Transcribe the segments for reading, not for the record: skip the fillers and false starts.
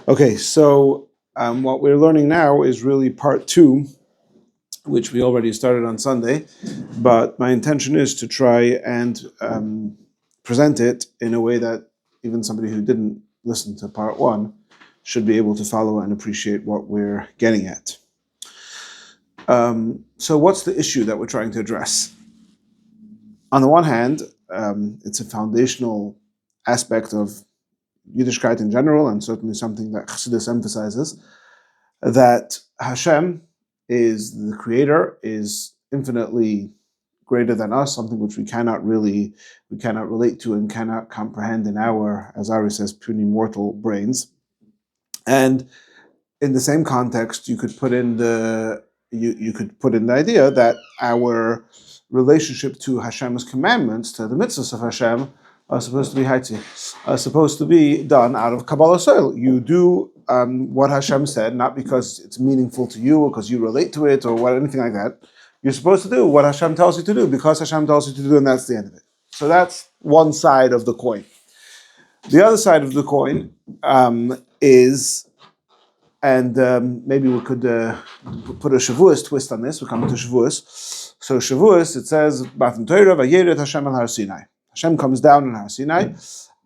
Okay, so what we're learning now is really part two, which we already started on Sunday, but my intention is to try and present it in a way that even somebody who didn't listen to part one should be able to follow and appreciate what we're getting at. So what's the issue that we're trying to address? On the one hand, it's a foundational aspect of Yiddishkeit in general, and certainly something that Chassidus emphasizes, that Hashem is the creator, is infinitely greater than us, something which we cannot relate to and cannot comprehend in our, as Ari says, puny mortal brains. And in the same context, you could put in the idea that our relationship to Hashem's commandments, to the mitzvos of Hashem, are supposed to be done out of Kabbalah soil. You do what Hashem said, not because it's meaningful to you or because you relate to it or anything like that. You're supposed to do what Hashem tells you to do because Hashem tells you to do, and that's the end of it. So that's one side of the coin. The other side of the coin is, and maybe we could put a Shavuos twist on this. We're coming to Shavuos. So Shavuos, it says, Batan Torah vayeret Hashem al Har Sinai. Hashem comes down on Har Sinai,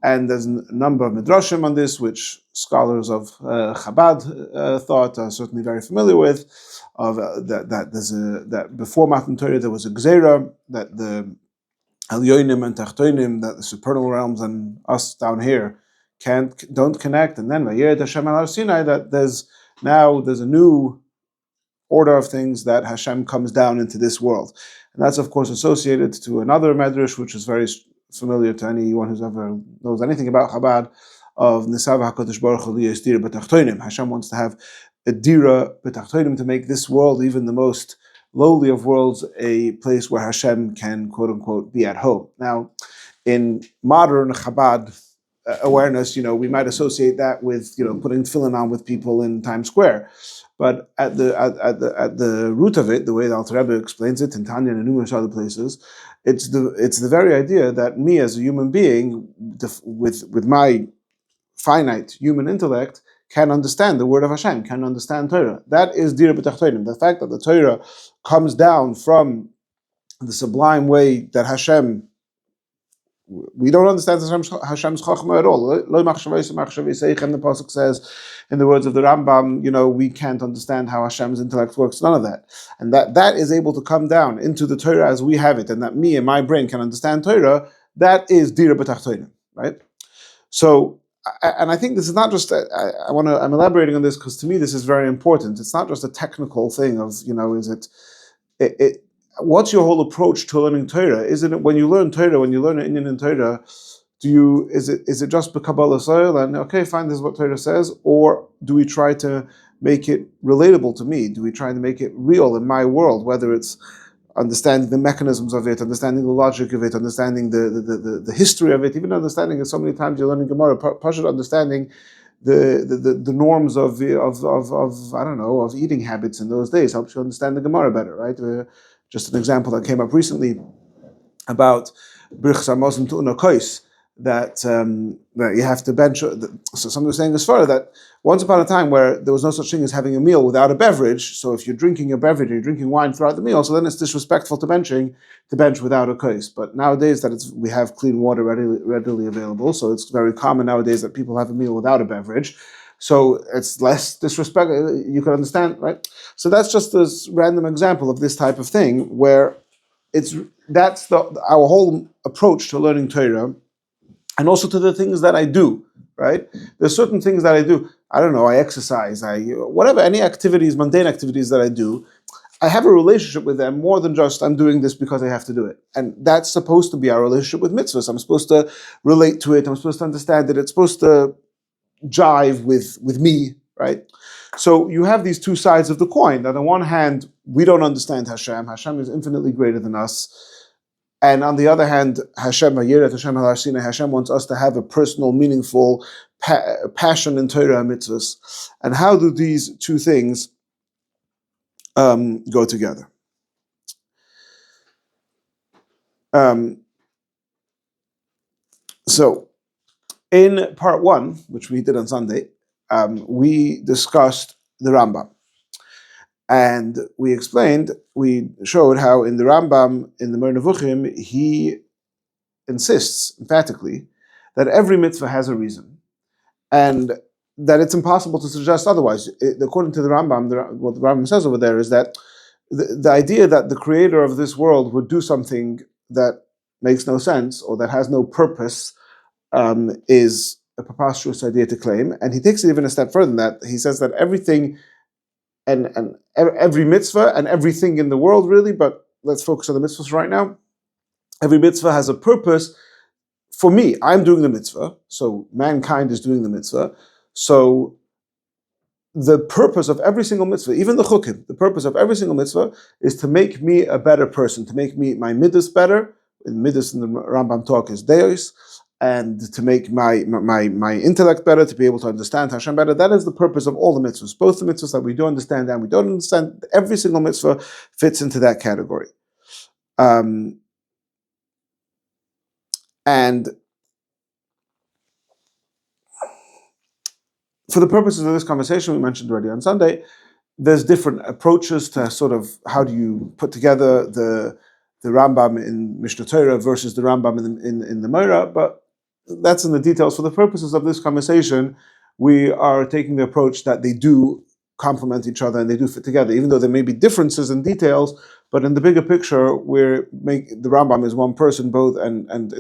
and there's a number of midrashim on this, which scholars of Chabad thought are certainly very familiar with. That before Matan Torah there was a gzeira that the Elyonim and Tachtonim, that the supernal realms and us down here don't connect, and then Vayeret Hashem al Har Sinai, that there's a new order of things that Hashem comes down into this world, and that's of course associated to another medrash which is very familiar to anyone who's ever knows anything about Chabad, of Nisav HaKadosh Baruch Hu liyos dira b'tachtonim. Hashem wants to have a dira b'tachtonim, to make this world, even the most lowly of worlds, a place where Hashem can, quote unquote, be at home. Now, in modern Chabad awareness, we might associate that with putting tefillin on with people in Times Square, but at the root of it, the way the Alter Rebbe explains it in Tanya and numerous other places, it's the very idea that me as a human being, with my finite human intellect, can understand the word of Hashem, can understand Torah. That is dira b'tachtonim. The fact that the Torah comes down from the sublime way that Hashem, we don't understand Hashem's chachma at all. Lo machshavos machshavos seichem, the pasuk says, in the words of the Rambam, we can't understand how Hashem's intellect works. None of that, and that is able to come down into the Torah as we have it, and that me and my brain can understand Torah. That is dira b'tachtonim, right? So, and I think this is not just. I'm elaborating on this because to me this is very important. It's not just a technical thing of what's your whole approach to learning Torah? Isn't it when you learn Torah, when you learn an Indian in Torah, is it just Kabbalah soil and okay, fine, this is what Torah says, or do we try to make it relatable to me? Do we try to make it real in my world? Whether it's understanding the mechanisms of it, understanding the logic of it, understanding the history of it, even understanding it. So many times you're learning Gemara, partial understanding the norms of I don't know, of eating habits in those days helps you understand the Gemara better, right? Just an example that came up recently about Birchas Hamazon Tu'una Kois, that you have to bench. So somebody was saying this further, that once upon a time where there was no such thing as having a meal without a beverage, so if you're drinking a beverage, you're drinking wine throughout the meal, so then it's disrespectful to bench without a kois. But nowadays that we have clean water readily available, so it's very common nowadays that people have a meal without a beverage. So it's less disrespect. You can understand, right? So that's just this random example of this type of thing where that's our whole approach to learning Torah, and also to the things that I do, right? There's certain things that I do. I don't know, I exercise, whatever, any activities, mundane activities that I do, I have a relationship with them more than just I'm doing this because I have to do it. And that's supposed to be our relationship with mitzvahs. I'm supposed to relate to it. I'm supposed to understand it. It's supposed to jive with me, right? So you have these two sides of the coin. On the one hand, we don't understand Hashem. Hashem is infinitely greater than us. And on the other hand, Hashem al Har Sinai, Hashem wants us to have a personal, meaningful passion in Torah and mitzvahs. And how do these two things go together? So, in part one, which we did on Sunday, we discussed the Rambam. And we showed how in the Rambam, in the Moreh Nevuchim, he insists emphatically that every mitzvah has a reason, and that it's impossible to suggest otherwise. According to the Rambam, what the Rambam says over there is that the idea that the creator of this world would do something that makes no sense or that has no purpose is a preposterous idea to claim. And he takes it even a step further than that. He says that everything and every mitzvah and everything in the world, really, but let's focus on the mitzvahs right now. Every mitzvah has a purpose. For me, I'm doing the mitzvah, so mankind is doing the mitzvah. So the purpose of every single mitzvah, even the chukim, the purpose of every single mitzvah is to make me a better person, to make me my midas better. Midas in the Rambam talk is deos, and to make my intellect better, to be able to understand Hashem better. That is the purpose of all the mitzvahs, both the mitzvahs that we do understand and we don't understand. Every single mitzvah fits into that category. And for the purposes of this conversation, we mentioned already on Sunday, there's different approaches to sort of how do you put together the Rambam in Mishnah Torah versus the Rambam in the Moreh, but that's in the details. For the purposes of this conversation, we are taking the approach that they do complement each other and they do fit together, even though there may be differences in details. But in the bigger picture, the Rambam is one person, both, and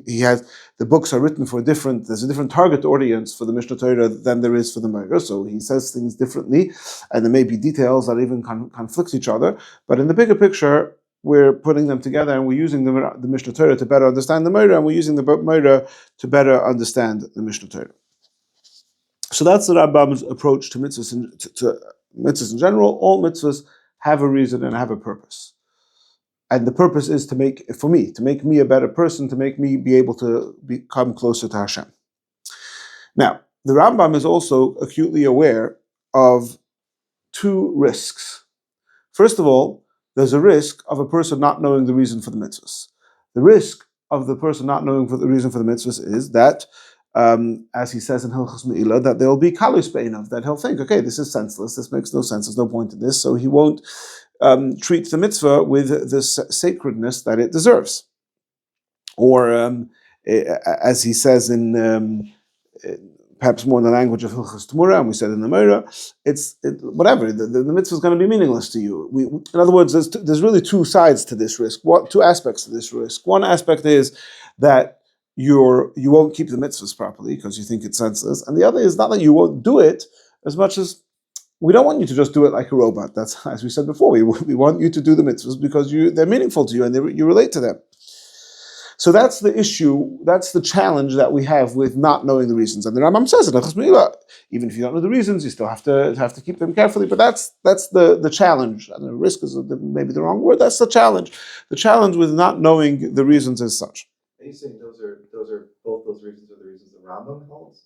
he has the books are written for there's a different target audience for the Mishnah Torah than there is for the Moreh. So he says things differently, and there may be details that even conflict each other. But in the bigger picture, we're putting them together, and we're using the Mishnah Torah to better understand the Moreh, and we're using the Moreh to better understand the Mishnah Torah. So that's the Rambam's approach to mitzvahs. To mitzvahs in general, all mitzvahs have a reason and have a purpose. And the purpose is to make me a better person, to make me be able to become closer to Hashem. Now, the Rambam is also acutely aware of two risks. First of all, there's a risk of a person not knowing the reason for the mitzvahs. The risk of the person not knowing the reason for the mitzvahs is that, as he says in Hilchos Me'ilah, that there will be kalus be'einav, that he'll think, okay, this is senseless, this makes no sense, there's no point in this, so he won't treat the mitzvah with the sacredness that it deserves. Or, as he says in perhaps more in the language of Hilchos Tmura, and we said in the Moreh, whatever, the mitzvah is going to be meaningless to you. In other words, there's really two sides to this risk, two aspects to this risk. One aspect is that you won't keep the mitzvahs properly because you think it's senseless, and the other is not that you won't do it as much as we don't want you to just do it like a robot. That's, as we said before, we want you to do the mitzvahs because they're meaningful to you and you relate to them. So that's the issue, that's the challenge that we have with not knowing the reasons. And the Rambam says it, even if you don't know the reasons, you still have to keep them carefully. But that's the challenge. And the risk is maybe the wrong word. That's the challenge. The challenge with not knowing the reasons as such. Are you saying both those reasons are the reasons the Rambam holds?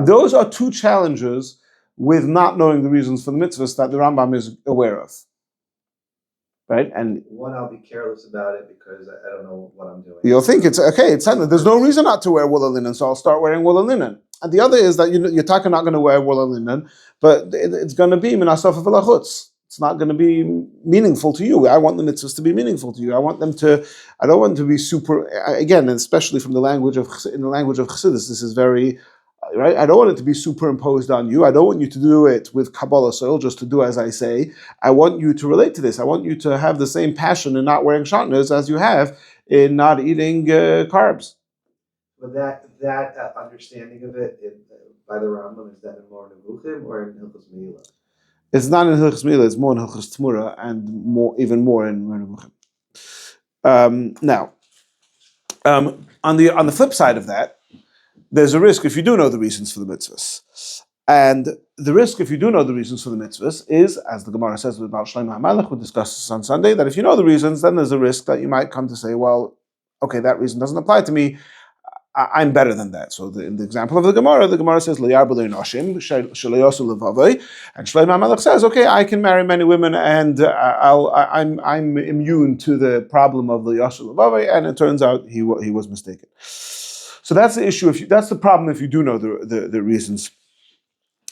Those are two challenges with not knowing the reasons for the mitzvahs that the Rambam is aware of. Right? And one, I'll be careless about it because I don't know what I'm doing. You'll think it's okay, it's something. There's no reason not to wear wool and linen, so I'll start wearing wool and linen. And the other is that you're talking not going to wear wool and linen, but it's going to be minasaf v'lachutz. It's not going to be meaningful to you. I want the mitzvahs to be meaningful to you. I don't want them to be super, again, especially in the language of Chassidus, this is very, right? I don't want it to be superimposed on you. I don't want you to do it with Kabbalah soil, just to do as I say. I want you to relate to this. I want you to have the same passion in not wearing shatnez as you have in not eating carbs. But that understanding of it by the Rambam, is that in Moreh Nevuchim or in Hilchos Me'ilah? It's not in Hilchos Me'ilah, it's more in Hilchos Tmura and even more in Moreh Nevuchim. Now, on the flip side of that, there's a risk if you do know the reasons for the mitzvahs. And the risk if you do know the reasons for the mitzvahs is, as the Gemara says with Baal Shlomo HaMelech, we discussed this on Sunday, that if you know the reasons, then there's a risk that you might come to say, well, okay, that reason doesn't apply to me, I'm better than that. So in the example of the Gemara says, Lo yarbu le'noshim, shelo yosu levavoi, and Shlomo HaMelech says, okay, I can marry many women and I'm immune to the problem of the yosu levavoi, and it turns out he was mistaken. So that's the issue. That's the problem if you do know the reasons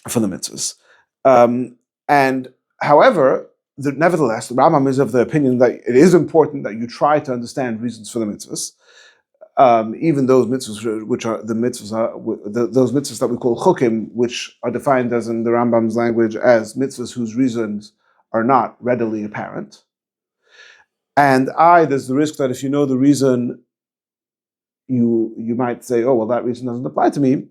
for the mitzvahs. And however, nevertheless, the Rambam is of the opinion that it is important that you try to understand reasons for the mitzvahs. Even those mitzvahs which are the mitzvahs those mitzvahs that we call chukim, which are defined as in the Rambam's language as mitzvahs whose reasons are not readily apparent. And there's the risk that if you know the reason, you might say, oh well, that reason doesn't apply to me.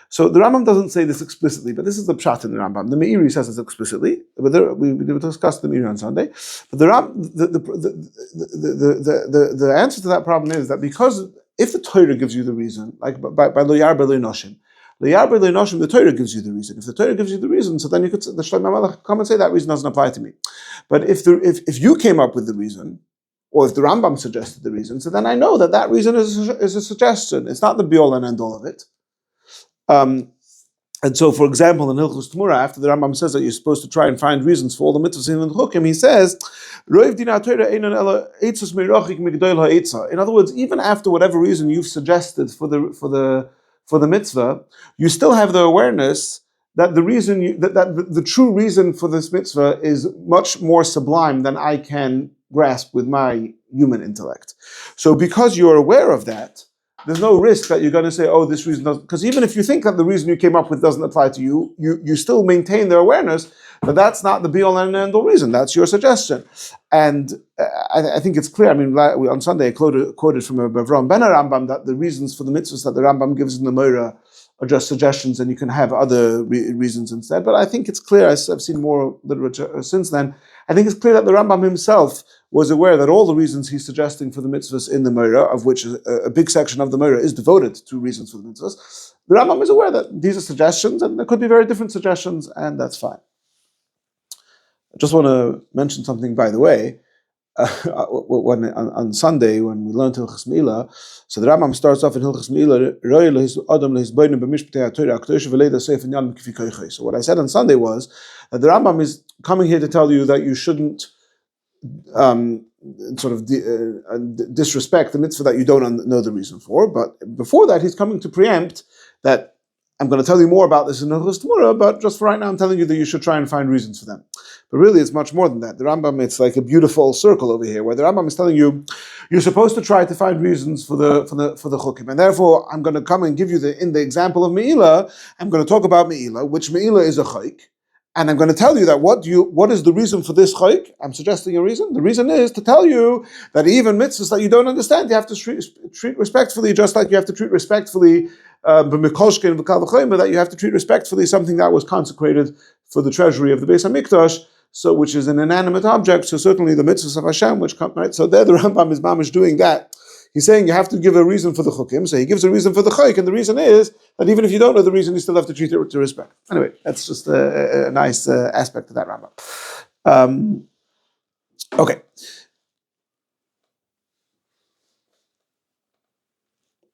So the Rambam doesn't say this explicitly, but this is the pshat in the Rambam. The Meiri says this explicitly, but we discussed the Meiri on Sunday. But the answer to that problem is that because if the Torah gives you the reason, like by lo yarbe lo noshim, the Torah gives you the reason. If the Torah gives you the reason, so then you could the Shlomo Melech come and say that reason doesn't apply to me. But if you came up with the reason, or if the Rambam suggested the reason, so then I know that reason is a suggestion. It's not the be all and end all of it. And so, for example, in Hilchos Tmura, after the Rambam says that you're supposed to try and find reasons for all the mitzvahs in the chukim, he says, in other words, even after whatever reason you've suggested for the mitzvah, you still have the awareness that the reason that the true reason for this mitzvah is much more sublime than I can grasp with my human intellect. So, because you're aware of that, there's no risk that you're going to say, oh, this reason doesn't, because even if you think that the reason you came up with doesn't apply to you, you still maintain the awareness that that's not the be-all and end-all reason, that's your suggestion. And I think it's clear, I mean, on Sunday I quoted from Avraham ben Rambam that the reasons for the mitzvahs that the Rambam gives in the Torah are just suggestions and you can have other reasons instead. But I think it's clear, I've seen more literature since then, I think it's clear that the Rambam himself was aware that all the reasons he's suggesting for the mitzvahs in the Torah, of which a big section of the Torah is devoted to reasons for the mitzvahs, the Rambam is aware that these are suggestions and there could be very different suggestions, and that's fine. I just want to mention something, by the way. On Sunday, when we learned Hilchos Meila, so the Rambam starts off in Hilchos Meila. So what I said on Sunday was that the Rambam is coming here to tell you that you shouldn't disrespect the mitzvah that you don't know the reason for. But before that, he's coming to preempt that I'm going to tell you more about this in Hilchos Tmura, but just for right now, I'm telling you that you should try and find reasons for them. But really, it's much more than that. The Rambam, it's like a beautiful circle over here, where the Rambam is telling you you're supposed to try to find reasons for the chukim, and therefore I'm going to come and give you in the example of Meila. I'm going to talk about Meila, which Meila is a chayk, and I'm going to tell you that what is the reason for this chayk? I'm suggesting a reason. The reason is to tell you that even mitzvahs that you don't understand, you have to treat respectfully, just like you have to treat respectfully. That you have to treat respectfully something that was consecrated for the treasury of the Beis Hamikdash, so which is an inanimate object. So certainly the mitzvahs of Hashem, which come right. So there the Rambam is mamish doing that. He's saying you have to give a reason for the chukim. So he gives a reason for the chayk, and the reason is that even if you don't know the reason, you still have to treat it with respect. Anyway, that's just a nice aspect of that Rambam. Okay.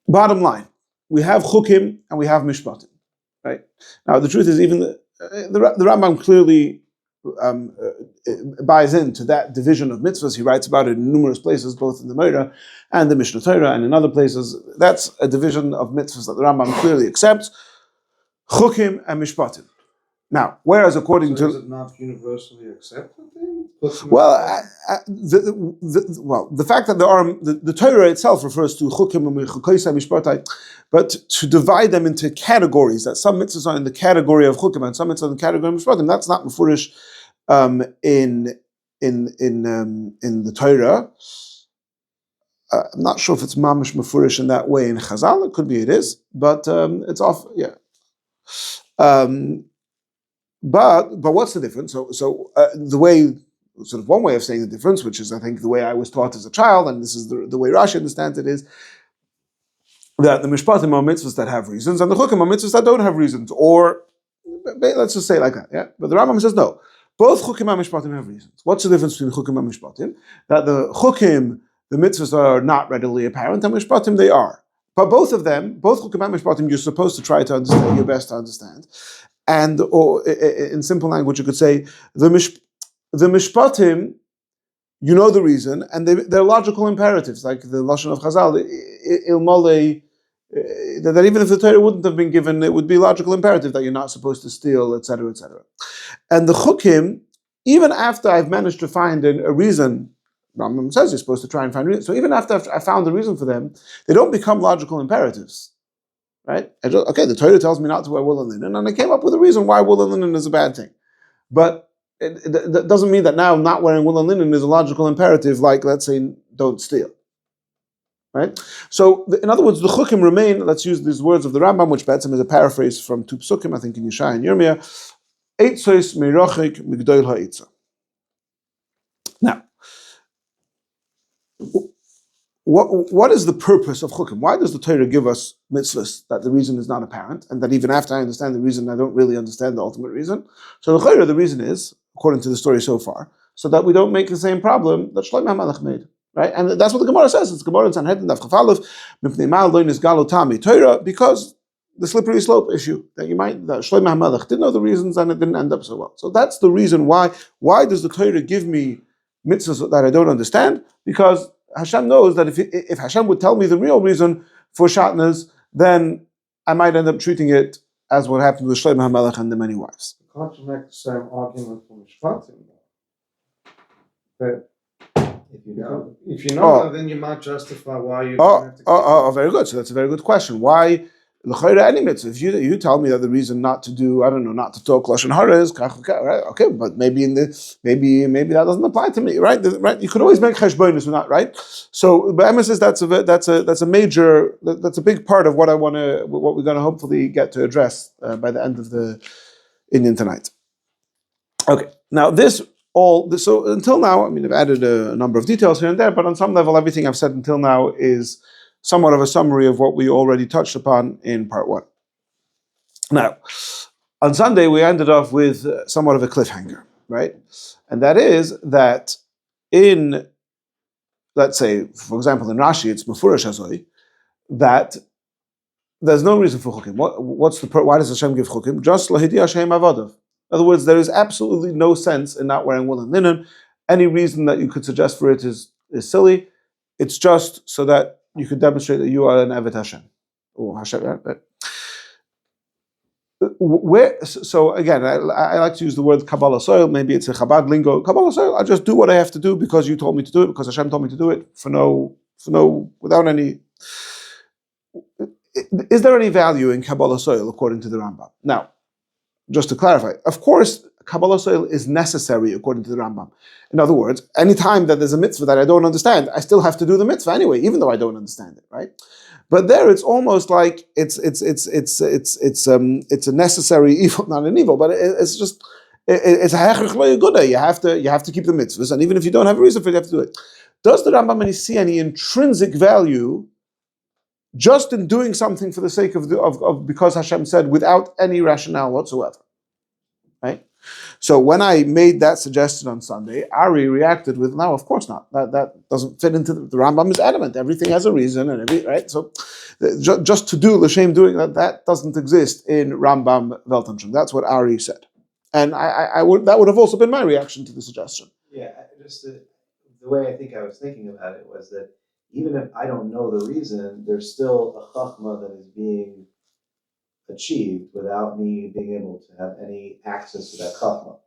Bottom line. We have chukim and we have mishpatim, right? Now the truth is, even the Rambam clearly buys into that division of mitzvahs. He writes about it in numerous places, both in the Torah and the Mishnah Torah, and in other places. That's a division of mitzvahs that the Rambam clearly accepts: chukim and mishpatim. Now, whereas according to is it not universally accepted? Well, the fact that there are the Torah itself refers to chukim and mishpatai, but to divide them into categories, that some mitzvahs are in the category of chukim and some mitzvahs are in the category of mishpatim, that's not mefurish in the Torah. I'm not sure if it's mamish mefurish in that way in Chazal. It could be it is, but it's off. Yeah. But what's the difference? So the way, sort of one way of saying the difference, which is I think the way I was taught as a child, and this is the way Rashi understands it, is that the mishpatim are mitzvahs that have reasons, and the chukim are mitzvahs that don't have reasons. Or let's just say it like that. Yeah. But the Rambam says no. Both chukim and mishpatim have reasons. What's the difference between chukim and mishpatim? That the chukim, the mitzvahs are not readily apparent, and mishpatim they are. But both of them, both chukim and mishpatim, you're supposed to try to understand, your best to understand. And, or in simple language, you could say the mishpatim, you know the reason, and they're logical imperatives, like the lashon of Chazal, ilmole that even if the Torah wouldn't have been given, it would be logical imperative that you're not supposed to steal, etc., etc. And the chukim, even after I've managed to find a reason, Rambam says you're supposed to try and find reason. So even after I found a reason for them, they don't become logical imperatives, right? Okay, the Torah tells me not to wear woolen linen, and I came up with a reason why woolen linen is a bad thing. But it doesn't mean that now not wearing woolen linen is a logical imperative, like, let's say, don't steal. Right? So, in other words, the chukim remain, let's use these words of the Rambam, which Betzim is a paraphrase from two psukim, I think in Yeshaya and Yirmiyah, Eitzois meirachik migdoil ha'itza. Now, what is the purpose of chukim? Why does the Torah give us mitzvahs that the reason is not apparent, and that even after I understand the reason, I don't really understand the ultimate reason? So the reason is, according to the story so far, so that we don't make the same problem that Shlomo HaMelech made. Right? And that's what the Gemara says. It's Gemara in Sanhedrin, Daf Chaf Aleph, Mipnei Ma'al lo nisgalo tami Torah, because the slippery slope issue, that Shlomo HaMelech didn't know the reasons and it didn't end up so well. So that's the reason why. Why does the Torah give me mitzvahs that I don't understand? Because Hashem knows that if Hashem would tell me the real reason for shatnez, then I might end up treating it as what happened with Shlomo HaMelech and the many wives. You can't make the same argument from Mishpatim. But if you know, then you might justify why you have to very good. So that's a very good question. Why l'chayra any mitzvah? If you tell me that the reason not to do, I don't know, not to talk lashon hara is right? Okay, but maybe maybe that doesn't apply to me, right? Right? You could always make cheshbonos with that, right? So, but Emma says that's a big part of what we're going to hopefully get to address by the end of the Indian tonight. Okay, now so until now, I mean, I've added a number of details here and there, but on some level, everything I've said until now is somewhat of a summary of what we already touched upon in part one. Now, on Sunday, we ended off with somewhat of a cliffhanger, right? And that is that in, let's say, for example, in Rashi, it's Mefurash Hazoi, that there's no reason for chukim. Why does Hashem give chukim? Just lahidi Hashem avodav. In other words, there is absolutely no sense in not wearing woolen linen. Any reason that you could suggest for it is silly. It's just so that you could demonstrate that you are an Eved Hashem. Or Hashem. So again, I like to use the word Kabbalah soil. Maybe it's a Chabad lingo. Kabbalah soil. I just do what I have to do because you told me to do it, because Hashem told me to do it, without any. Is there any value in Kabbalah soil according to the Rambam? Now, just to clarify, of course, Kabbalah soil is necessary according to the Rambam. In other words, any time that there's a mitzvah that I don't understand, I still have to do the mitzvah anyway, even though I don't understand it, right? But there, it's almost like it's a necessary evil, not an evil, but it's just it's a hechach lo yeguda. You have to keep the mitzvahs, and even if you don't have a reason for it, you have to do it. Does the Rambam see any intrinsic value just in doing something for the sake of because Hashem said without any rationale whatsoever, right? So when I made that suggestion on Sunday, Ari reacted with, "No, of course not. That doesn't fit into the Rambam is adamant. Everything has a reason, and right. So just to do l'shem doing that doesn't exist in Rambam Weltanshim. That's what Ari said, and that would have also been my reaction to the suggestion. Yeah, just the way I think I was thinking about it was that even if I don't know the reason, there's still a chachma that is being achieved without me being able to have any access to that chachma.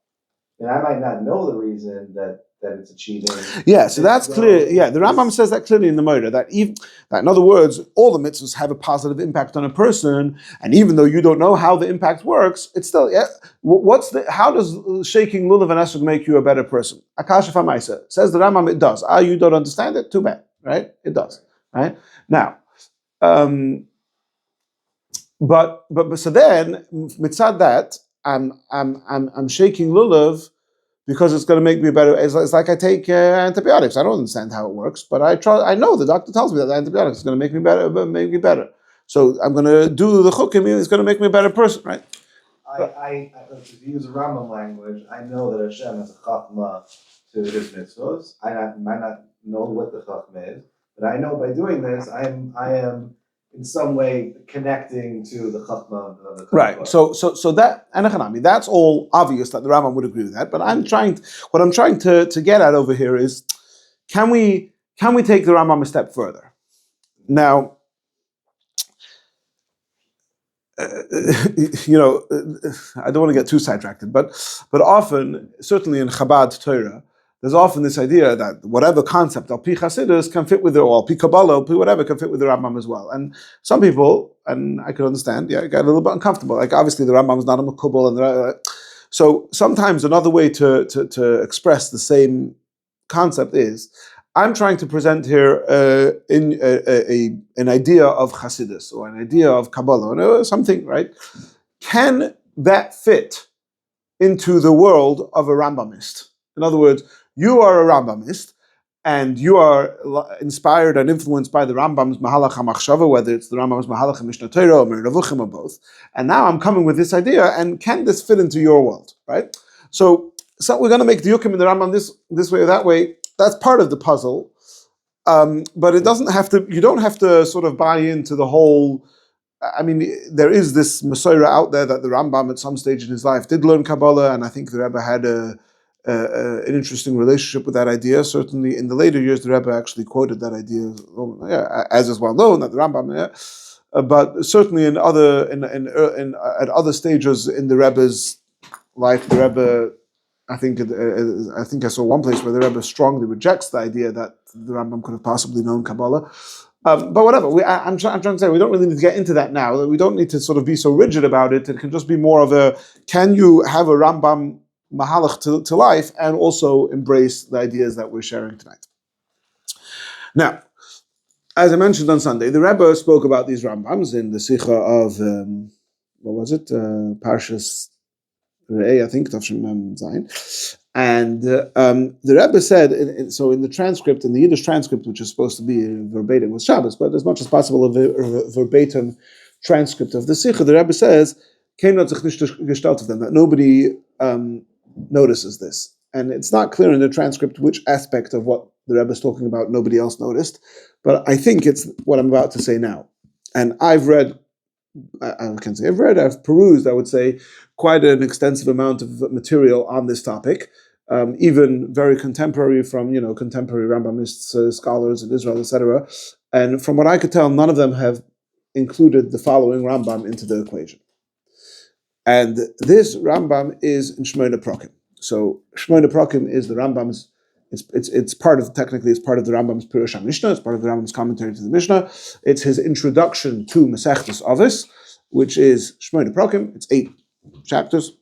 And I might not know the reason that it's achieving. Yeah, so that's clear. Yeah, the Rambam says that clearly in the Moira, that in other words, all the mitzvahs have a positive impact on a person, and even though you don't know how the impact works, it's still, yeah. How does shaking lulav and esrog make you a better person? Akasha Famaisa says the Rambam, it does. You don't understand it? Too bad, right? It does, right? Now, but so then mitzad that I'm shaking lulav because it's going to make me better. It's like I take antibiotics. I don't understand how it works, but I know the doctor tells me that the antibiotics is going to make me better. So I'm going to do the chukim. It's going to make me a better person, right? I to use Rambam language, I know that Hashem has a chachma to his mitzvos. I might not know what the chachma is, but I know by doing this, I am in some way connecting to the chachma of the chachma. Right. So that anachanami, that's all obvious that the Rambam would agree with that. But what I'm trying to get at over here is, can we take the Rambam a step further? Now, I don't want to get too sidetracked, but often, certainly in Chabad Torah, there's often this idea that whatever concept al pi Chassidus can fit with it, or al pi Kabbalah, al pi whatever can fit with the Rambam as well. And some people, and I can understand, get a little bit uncomfortable. Like obviously the Rambam is not a Makubal, and so sometimes another way to express the same concept is, I'm trying to present here an idea of Chassidus or an idea of Kabbalah or something, right? Can that fit into the world of a Rambamist? In other words, you are a Rambamist and you are inspired and influenced by the Rambam's Mahalach HaMachshava, whether it's the Rambam's Mahalach HaMishnah Torah or Meravuchim or both. And now I'm coming with this idea, and can this fit into your world, right? So we're going to make the Yukim in the Rambam this way or that way. That's part of the puzzle, but it doesn't have to. You don't have to sort of buy into the whole. I mean, there is this Masorah out there that the Rambam at some stage in his life did learn Kabbalah, and I think the Rebbe had an interesting relationship with that idea. Certainly, in the later years, the Rebbe actually quoted that idea, as is well known that the Rambam. But certainly in at other stages in the Rebbe's life, the Rebbe. I think I saw one place where the Rebbe strongly rejects the idea that the Rambam could have possibly known Kabbalah. But whatever, I'm trying to say we don't really need to get into that now. We don't need to sort of be so rigid about it. It can just be more of a, can you have a Rambam mahalach to life and also embrace the ideas that we're sharing tonight? Now, as I mentioned on Sunday, the Rebbe spoke about these Rambams in the Sikha of, Parshas I think Tafshim Zayin, and the Rebbe said. So in the transcript, in the Yiddish transcript, which is supposed to be verbatim with Shabbos, but as much as possible a verbatim transcript of the Sikha, the Rebbe says, that nobody notices this, and it's not clear in the transcript which aspect of what the Rebbe is talking about nobody else noticed, but I think it's what I'm about to say now, and I've perused, I would say, quite an extensive amount of material on this topic, even very contemporary from contemporary Rambamists, scholars in Israel, etc. And from what I could tell, none of them have included the following Rambam into the equation. And this Rambam is in Shmoyne Prakim. So Shmoyne Prakim is the Rambam's. It's part of the Rambam's Pirush HaMishnah. It's part of the Rambam's commentary to the Mishnah. It's his introduction to Masechtas Avos, which is Shmoyne Prakim. It's 8 chapters.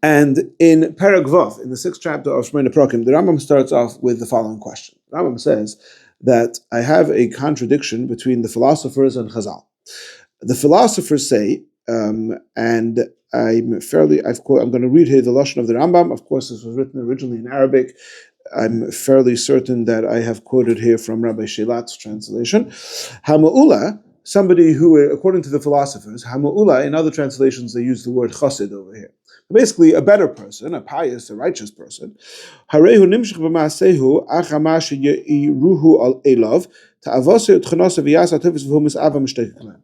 And in Perek Vav, in the 6th chapter of Shmoyne Prakim, the Rambam starts off with the following question. The Rambam says that I have a contradiction between the philosophers and Chazal. The philosophers say, and I'm going to read here the Lashon of the Rambam. Of course, this was written originally in Arabic. I'm fairly certain that I have quoted here from Rabbi Shelat's translation. Hama'ula, somebody who, according to the philosophers, Hama'ula, in other translations, they use the word chassid over here. Basically, a better person, a pious, a righteous person. Harehu nimshich b'maasehu achama sheyiruhu al elav ta'avose utchanasa v'yasa tefes v'humis ava mishteichlan.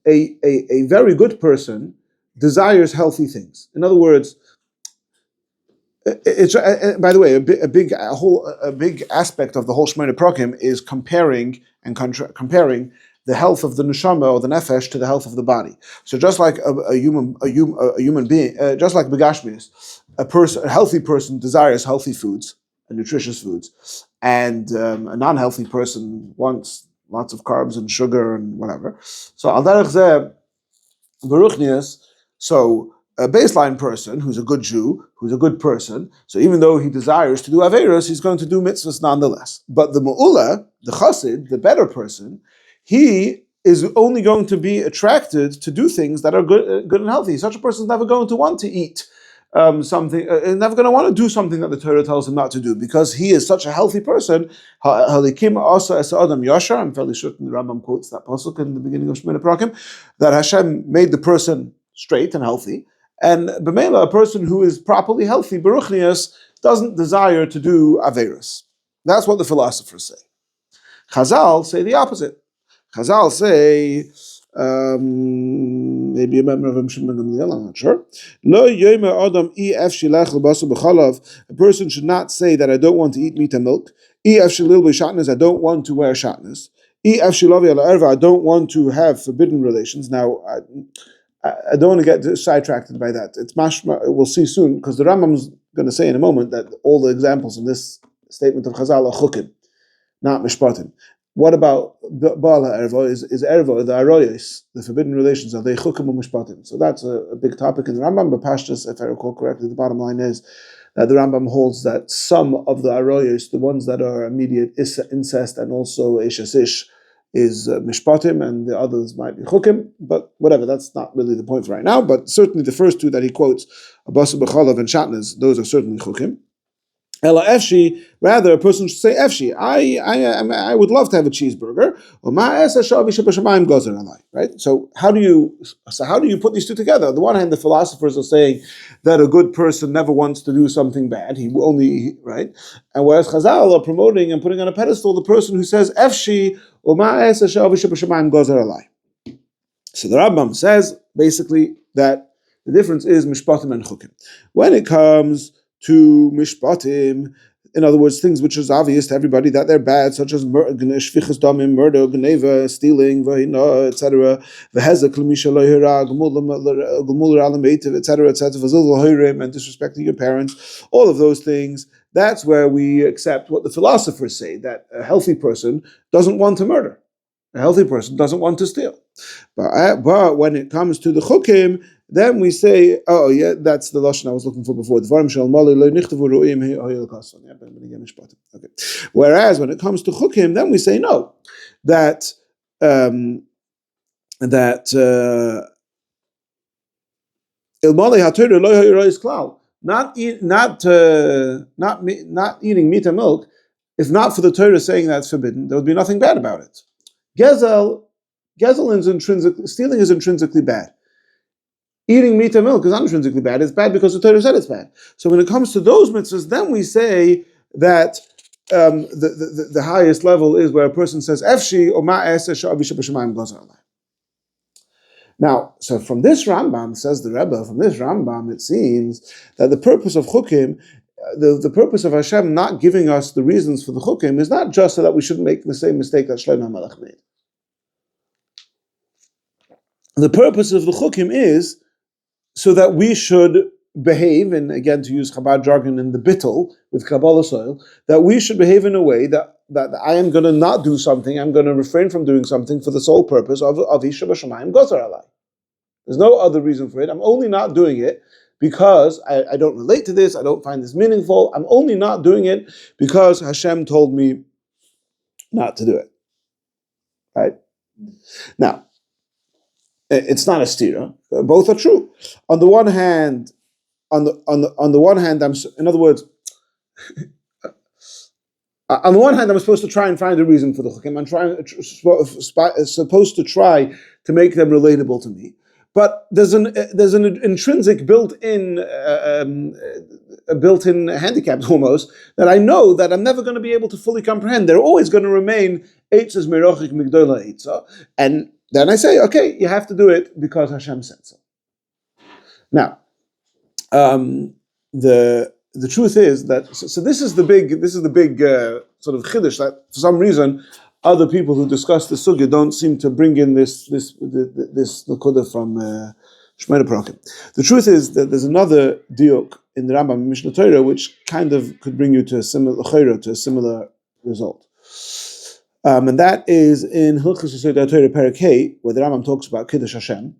A very good person desires healthy things. In other words, it's by the way, a big aspect of the whole Shmoyne Prakim is comparing the health of the neshama or the nefesh to the health of the body. So just like a human being, just like begashmius, a healthy person desires healthy foods and nutritious foods, and a non-healthy person wants lots of carbs and sugar and whatever. So al derech zeh beruchnius. So a baseline person who's a good Jew, who's a good person, so even though he desires to do Averos, he's going to do mitzvahs nonetheless. But the Mu'ula, the Chassid, the better person, he is only going to be attracted to do things that are good and healthy. Such a person is never going to want to eat something, never going to want to do something that the Torah tells him not to do, because he is such a healthy person. Halikim asa es adam yashar. I'm fairly certain the Rambam quotes that pasuk in the beginning of Shmoyne Prakim, that Hashem made the person straight and healthy, and b'meila, a person who is properly healthy, beruchnius, doesn't desire to do averos. That's what the philosophers say. Chazal say the opposite. Chazal say, maybe a member of Reb Shimon ben Gamliel, I'm not sure. Lo yomer adam ef shilach l'basar b'chalav. A person should not say that I don't want to eat meat and milk. Ef shilil b'shatnez, I don't want to wear shatnez. I don't want to have forbidden relations. Now, I don't want to get sidetracked by that. It's mashma. We'll see soon, because the Rambam is going to say in a moment that all the examples in this statement of Chazal are chukim, not mishpatim. What about Baal HaErva? Is Erva, the Aroyos, the forbidden relations, are they chukim or mishpatim? So that's a big topic in the Rambam, but Pashtus, if I recall correctly, the bottom line is that the Rambam holds that some of the Aroyos, the ones that are immediate incest and also Eshasish, is mishpatim, and the others might be chukim, but whatever, that's not really the point for right now. But certainly the first two that he quotes, Abbas B'chalav and Shatnez, those are certainly chukim. Ela efshi, rather a person should say efshi. I would love to have a cheeseburger. Right. So how do you put these two together? On the one hand, the philosophers are saying that a good person never wants to do something bad. He only right. And whereas Chazal are promoting and putting on a pedestal the person who says efshi. So the Rambam says basically that the difference is mishpatim and chukim. When it comes to mishpatim, in other words, things which is obvious to everybody that they're bad, such as shvichas damim, murder, gneva, stealing, vahina, etc., vehezek l'misha lo hira, g'mul alametiv, etc., and disrespecting your parents, all of those things. That's where we accept what the philosophers say, that a healthy person doesn't want to murder. A healthy person doesn't want to steal. But when it comes to the chukim, then we say, oh yeah, that's the lashon I was looking for before. Okay. Whereas when it comes to chukim, then we say no, that not eating meat and milk, if not for the Torah saying that's forbidden, there would be nothing bad about it. Gezel is stealing is intrinsically bad. Eating meat and milk is not intrinsically bad. It's bad because the Torah said it's bad. So when it comes to those mitzvahs, then we say that the highest level is where a person says Efshi or Ma'aseh Sha'avisha B'Shamayim Gozar Alai. Now, so from this Rambam, says the Rebbe, from this Rambam, it seems that the purpose of chukim, the purpose of Hashem not giving us the reasons for the chukim is not just so that we shouldn't make the same mistake that Shlomo HaMelech made. The purpose of the chukim is so that we should behave, and again to use Chabad jargon in the bittul with Kabbalah soil, that we should behave in a way that I am going to not do something, I'm going to refrain from doing something for the sole purpose of Isha B'Shamayim Gozar Alai. There's no other reason for it. I'm only not doing it because I don't relate to this, I don't find this meaningful. I'm only not doing it because Hashem told me not to do it. Right? Now, it's not a stira. Both are true. On the one hand, I'm in other words, on the one hand, I'm supposed to try and find a reason for the chukim. I'm supposed to try to make them relatable to me. But there's an intrinsic built-in handicap almost that I know that I'm never going to be able to fully comprehend. They're always going to remain eitzes merochik migdola eitza, and then I say, okay, you have to do it because Hashem said so. Now, the truth is that so this is the big sort of chiddush that for some reason other people who discuss the sugya don't seem to bring in this nakuda from Shemona Parakim. The truth is that there's another diuk in the Rambam Mishnah Torah which kind of could bring you to a similar result. And that is in Hilchos Yesodei Torah Perek Hey, where the Rambam talks about Kiddush Hashem.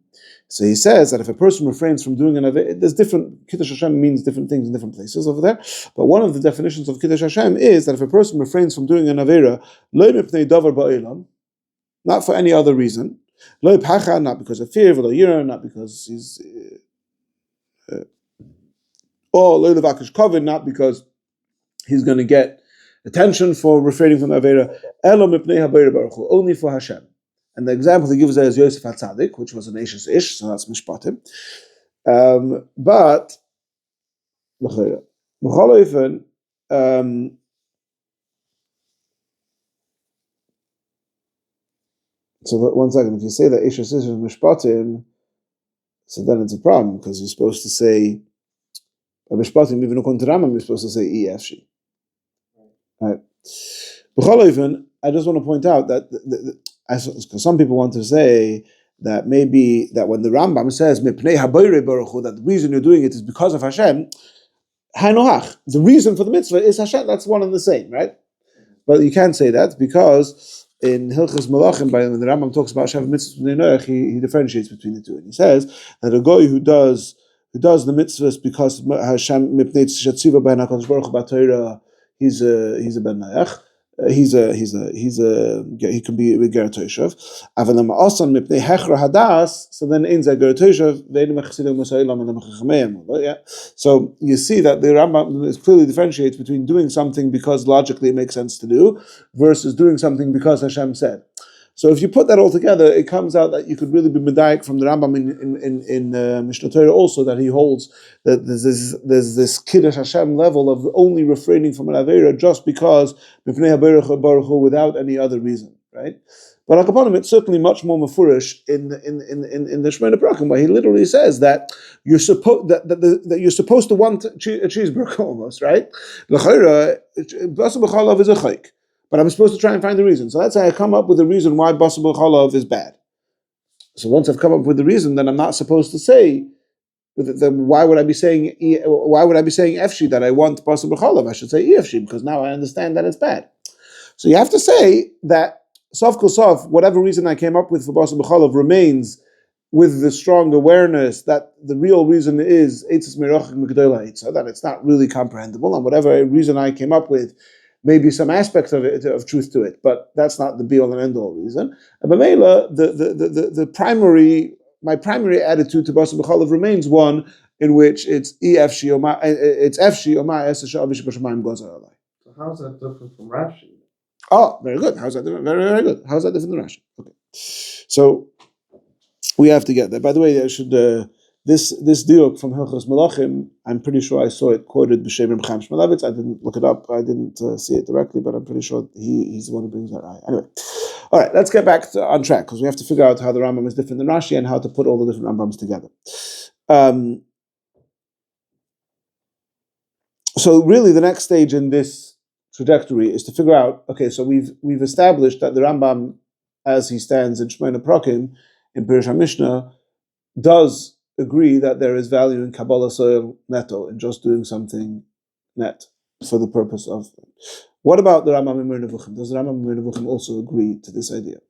So he says that if a person refrains from doing an avera, there's different, Kiddush Hashem means different things in different places over there, but one of the definitions of Kiddush Hashem is that if a person refrains from doing an avera, lo mipnei davar ba'olam, not for any other reason, lo pacha, not because of fear, v'lo yira, not because he's, or lo levakish koved, not because he's going to get attention for refraining from avera, elo mipnei habayir baruch hu, only for Hashem. And the example he gives there is Yosef HaTzadik, which was an Ashes Ish, so that's Mishpatim. But, so one second, if you say that Ashes Ish is Mishpatim, so then it's a problem, because you're supposed to say, Mishpatim, even according to Rambam, you're supposed to say EFG. Right? I just want to point out that because some people want to say that maybe that when the Rambam says that the reason you're doing it is because of Hashem, the reason for the mitzvah is Hashem. That's one and the same, right? But you can't say that because in Hilchos Malachim, when the Rambam talks about Shav Mitzvahs, he differentiates between the two, and he says that a guy who does the mitzvahs because Hashem mipnei shatziva ben HaKadosh Baruch Hu b'Torah, he's a ben Nayach. He can be a ger toshav. Avalam asan mipnei hechra hadas. So then in ger toshav ve'edim mechasidim musaylam and mechachameyim. Yeah. So you see that the Rambam clearly differentiates between doing something because logically it makes sense to do versus doing something because Hashem said. So if you put that all together, it comes out that you could really be medayik from the Rambam in Mishnah Torah also, that he holds that there's this Kiddush Hashem level of only refraining from an Aveira just because B'fnei Baruch Hu without any other reason, right? But upon him, it's certainly much more mafurish in the Shemona Prakim, where he literally says that you're supposed that you're supposed to want a cheeseburger almost, right? L'chayra, Basar B'chalav is a chayk. But I'm supposed to try and find the reason. So that's how I come up with a reason why Basar B'chalav is bad. So once I've come up with the reason, then I'm not supposed to say, why would I be saying Efshi that I want Basar B'chalav? I should say Efshi because now I understand that it's bad. So you have to say that Sof Kol Sof, whatever reason I came up with for Basar B'chalav remains with the strong awareness that the real reason is Eitzes Merachik M'Gdola Eitzah, that it's not really comprehensible, and whatever reason I came up with, maybe some aspect of it, of truth to it, but that's not the be all and end all reason. And B'meila, my primary attitude to Basar B'chalav remains one in which it's Efshi or Efshi or Ma Es Sha'avish B'Shamayim Gozar Alai. So how's that different from Rashi? Oh, very good. How's that different? Very, very good. How's that different than Rashi? Okay, so we have to get there. By the way, I should. This diuk from Hilchos Malachim, I'm pretty sure I saw it quoted b'Shem Reb Chaim Shmulevitz. I didn't look it up. I didn't see it directly, but I'm pretty sure he's the one who brings that eye. Anyway, all right, let's get back on track because we have to figure out how the Rambam is different than Rashi and how to put all the different Rambams together. So really, the next stage in this trajectory is to figure out. Okay, so we've established that the Rambam, as he stands in Shemona Prakim in Pirush HaMishnah, does agree that there is value in Kabbalah Soil Neto, in just doing something net for the purpose of. What about the Rambam in Mir Nevuchim? Does the Rambam in Mir Nevuchim also agree to this idea?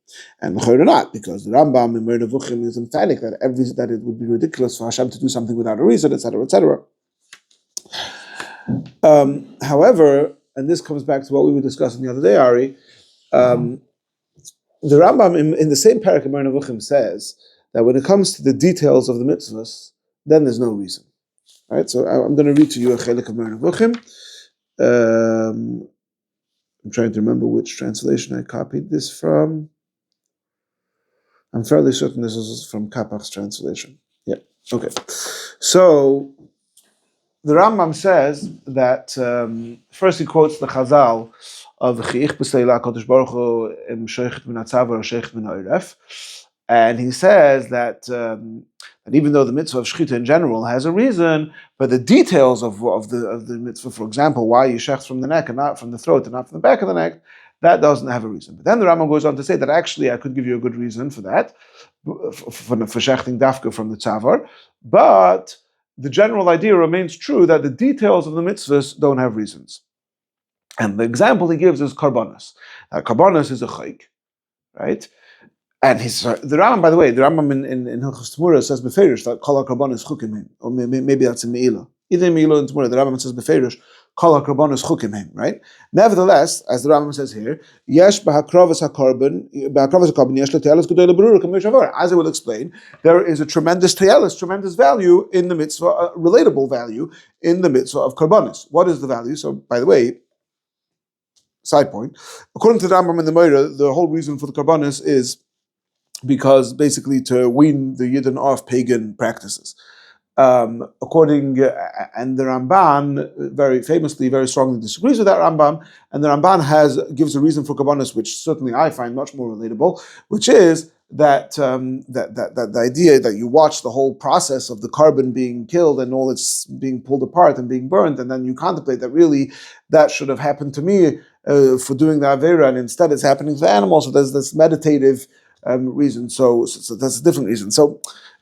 And or not, because the Rambam in Mir Nevuchim is emphatic that it would be ridiculous for Hashem to do something without a reason, etc., etc. However, and this comes back to what we were discussing the other day, Ari, the Rambam in the same parak in Mir Nevuchim says that when it comes to the details of the mitzvahs, then there's no reason. Right? So I'm going to read to you a chelik of Mir Nevuchim. I'm trying to remember which translation I copied this from. I'm fairly certain this is from Kapach's translation. Yeah. Okay. So the Rambam says that first he quotes the Chazal of Chiyich b'Seila Kodesh Baruch Hu im Sheichet min Hatzav or Sheichet min Ha'iref. And he says that even though the mitzvah of shechita in general has a reason, but the details of the mitzvah, for example, why you shecht from the neck and not from the throat and not from the back of the neck, that doesn't have a reason. But then the Rambam goes on to say that actually I could give you a good reason for that, for shechting dafka from the tzavar, but the general idea remains true that the details of the mitzvahs don't have reasons. And the example he gives is karbanos. Karbanos is a chayk, right? And the Rambam, by the way, the Rambam in Hilchos Tamura says beferish that kol karbanos chukim him, or maybe that's in Meila. Either in Meila or in Tamura, the Rambam says beferish kol karbanos chukim him, right? Nevertheless, as the Rambam says here, yesh b'hakravas hakarban yesh l'teyalos gedola berurah k'mei shavar. As I will explain, there is a tremendous teyalos, tremendous value in the mitzvah, a relatable value in the mitzvah of karbanos. What is the value? So, by the way, side point, according to the Rambam in the Meira, the whole reason for the karbanos is because basically to wean the Yidden off pagan practices. And the Ramban very famously, very strongly disagrees with that Rambam, and the Ramban gives a reason for Kabbanis, which certainly I find much more relatable, which is that the idea that you watch the whole process of the carbon being killed and all it's being pulled apart and being burned, and then you contemplate that really that should have happened to me for doing the avera, and instead it's happening to the animals. So there's this meditative reason. So that's a different reason. So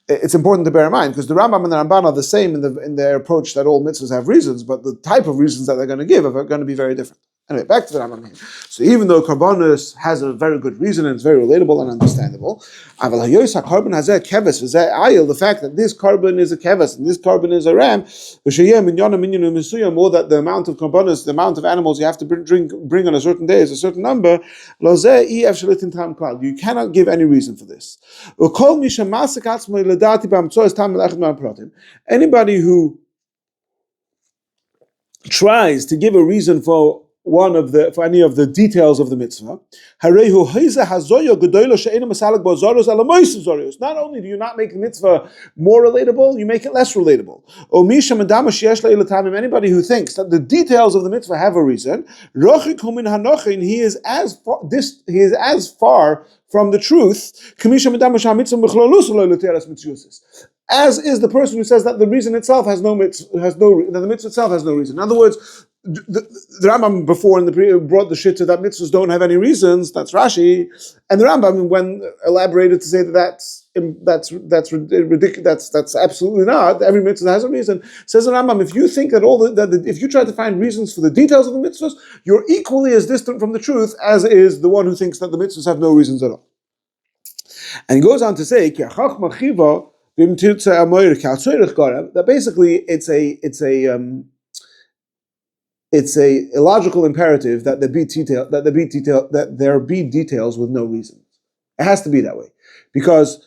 it's important to bear in mind, because the Rambam and the Ramban are the same in their approach that all mitzvahs have reasons, but the type of reasons that they're going to give are going to be very different. Anyway, back to the Rambam here. So even though Karbonos has a very good reason and it's very relatable and understandable, the fact that this carbon is a keves and this carbon is a ram, or that the amount of Karbonos, the amount of animals you have to bring on a certain day is a certain number, you cannot give any reason for this. Anybody who tries to give a reason for any of the details of the mitzvah, not only do you not make the mitzvah more relatable, you make it less relatable. Anybody who thinks that the details of the mitzvah have a reason, he is as far from the truth as is the person who says that the reason itself that the mitzvah itself has no reason. In other words, the Rambam before in the brought the shit to that mitzvahs don't have any reasons. That's Rashi, and the Rambam when elaborated to say that's ridiculous. That's absolutely not. Every mitzvah has a reason. Says the Rambam, if you think that if you try to find reasons for the details of the mitzvahs, you're equally as distant from the truth as is the one who thinks that the mitzvahs have no reasons at all. And he goes on to say that basically it's a illogical imperative that there be details with no reason. It has to be that way, because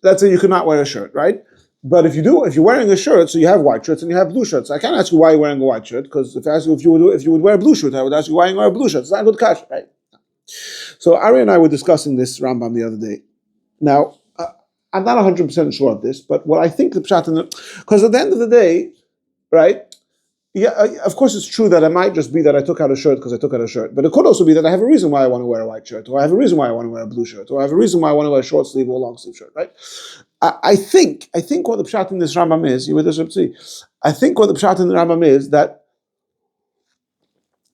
let's say you could not wear a shirt, right? But if you're wearing a shirt, so you have white shirts and you have blue shirts. I can't ask you why you're wearing a white shirt, because if I ask you if you would wear a blue shirt, I would ask you why you wear a blue shirt. It's not a good catch, right? So Ari and I were discussing this Rambam the other day. Now, I'm not 100% sure of this, but what I think the pshat because at the end of the day, right? Yeah, of course it's true that it might just be that I took out a shirt because I took out a shirt, but it could also be that I have a reason why I want to wear a white shirt, or I have a reason why I want to wear a blue shirt, or I have a reason why I want to wear a short sleeve or a long sleeve shirt, right? I think what the pshat in this Rambam is, I think what the pshat in the Rambam is that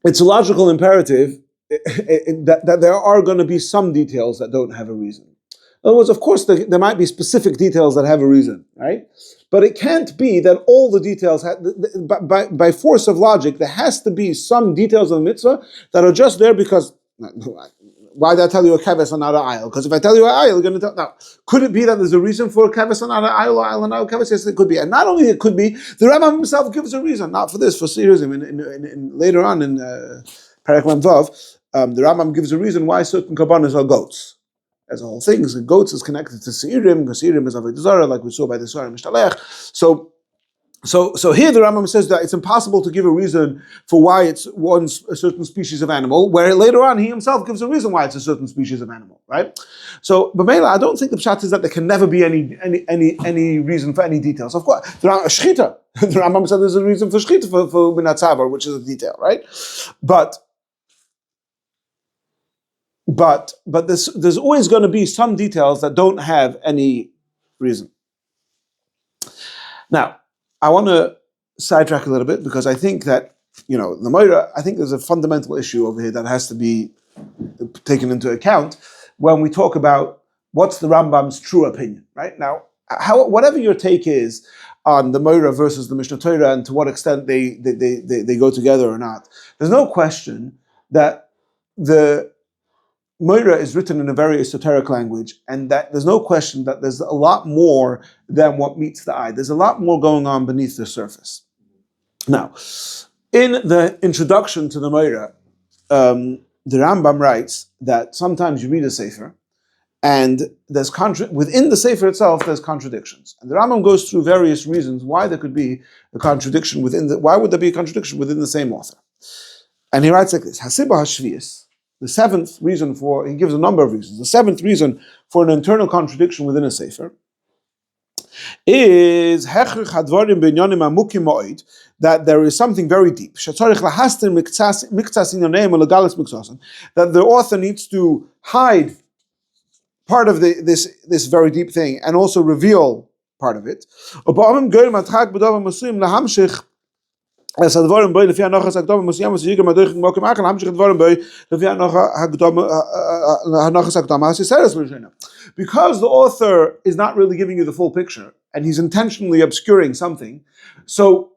it's a logical imperative that there are going to be some details that don't have a reason. In other words, of course, there might be specific details that have a reason, right? But it can't be that all the details, by force of logic, there has to be some details of the mitzvah that are just there because, why did I tell you a keves and not an aisle? Because if I tell you an aisle, you're going to tell, now, could it be that there's a reason for a keves and not an aisle, or aisle and not a keves? Yes, it could be. And not only it could be, the Rambam himself gives a reason, not for this, for serious. Later on in Perek Mem Vav, the Rambam gives a reason why certain karbanos are goats. As a whole thing, the goats is connected to Seirim, because Seirim is Avodah Zarah, like we saw by the Surah Mishtalech. So here the Rambam says that it's impossible to give a reason for why it's a certain species of animal, where later on he himself gives a reason why it's a certain species of animal, right? So, but Mela, I don't think the pshat is that there can never be any reason for any details. Of course, the Rambam said there's a reason for shchita for Minat Savar, which is a detail, right? But there's always going to be some details that don't have any reason. Now, I want to sidetrack a little bit, because I think that, the Moira, I think there's a fundamental issue over here that has to be taken into account when we talk about what's the Rambam's true opinion, right? Now, whatever your take is on the Moira versus the Mishnah Torah and to what extent they go together or not, there's no question that the Moira is written in a very esoteric language, and that there's no question that there's a lot more than what meets the eye. There's a lot more going on beneath the surface. Now, in the introduction to the Moira, the Rambam writes that sometimes you read a sefer, and there's within the sefer itself there's contradictions, and the Rambam goes through various reasons why there could be a contradiction why would there be a contradiction within the same author, and he writes like this: Hasibah Hashvius. The seventh reason he gives a number of reasons. The seventh reason for an internal contradiction within a sefer is that there is something very deep. That the author needs to hide part of this very deep thing and also reveal part of it. as advarim boy lefi anochas hakdama musiyamos yigam adoich mokem achal hamshich advarim boy lefi anochas hakdama hasiseres l'shena. Because the author is not really giving you the full picture, and he's intentionally obscuring something, so,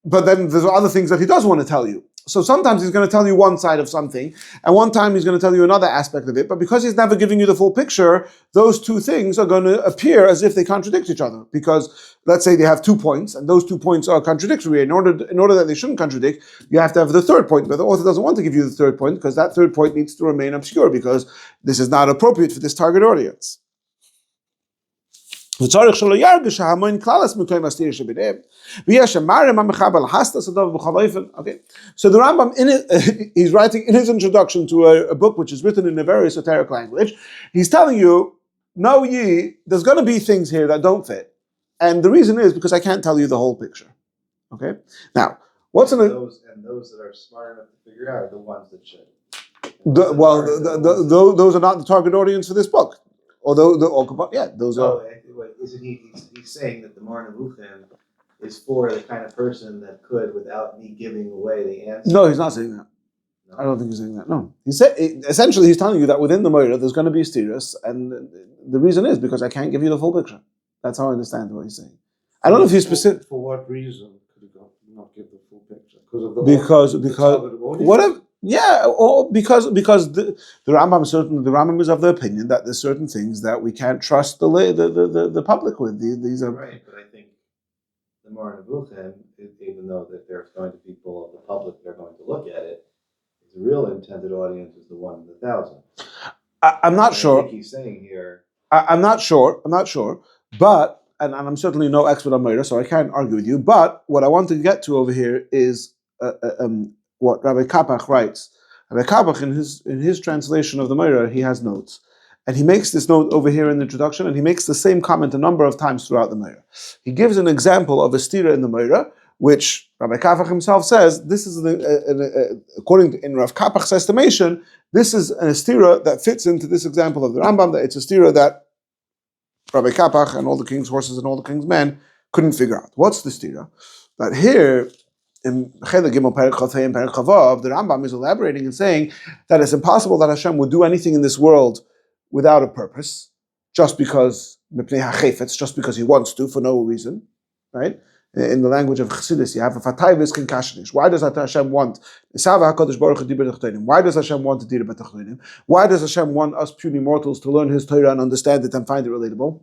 but then there's other things that he does want to tell you. So sometimes he's going to tell you one side of something, and one time he's going to tell you another aspect of it, but because he's never giving you the full picture, those two things are going to appear as if they contradict each other. Because let's say they have 2 points, and those 2 points are contradictory. In order that they shouldn't contradict, you have to have the third point, but the author doesn't want to give you the third point, because that third point needs to remain obscure, because this is not appropriate for this target audience. Okay, so the Rambam, he's writing in his introduction to a book which is written in a very esoteric language. He's telling you, know ye, there's going to be things here that don't fit, and the reason is because I can't tell you the whole picture. Okay, now what's in those that are smart enough to figure out are the ones that should. Those are not the target audience for this book. Although those are. Isn't he's saying that the Moreh Nevuchim is for the kind of person that could, without me giving away the answer? No, he's not saying that. No. I don't think he's saying that. No, essentially he's telling you that within the Moreh there's going to be stiras, and the reason is because I can't give you the full picture. That's how I understand what he's saying. I don't know if he's specific. For what reason could he not give the full picture? Because of the whatever. Yeah, or because the Rambam is of the opinion that there's certain things that we can't trust the public with. These are right, but I think the Moreh Nevuchim, even though that there's going to be people of the public that are going to look at it, the real intended audience is the 1 in 1,000. I'm not sure. I think he's saying here. I'm not sure, but and I'm certainly no expert on Moreh, so I can't argue with you. But what I want to get to over here is what Rabbi Kapach writes. Rabbi Kapach, in his translation of the Moreh, he has notes. And he makes this note over here in the introduction, and he makes the same comment a number of times throughout the Moreh. He gives an example of a stira in the Moreh, which Rabbi Kapach himself says, this is, according to in Rav Kapach's estimation, this is a stira that fits into this example of the Rambam, that it's a stira that Rabbi Kapach and all the king's horses and all the king's men couldn't figure out. What's the stira? That here, in Chelek Gimel Perek Chafei and Perek Chavav, the Rambam is elaborating and saying that it's impossible that Hashem would do anything in this world without a purpose, just because just because He wants to, for no reason, right? In the language of Chassidus, you have a fatayvis kin kashnish. Why does Hashem want? Why does Hashem want to dira b'tachtonim? Why does Hashem want us puny mortals to learn His Torah and understand it and find it relatable?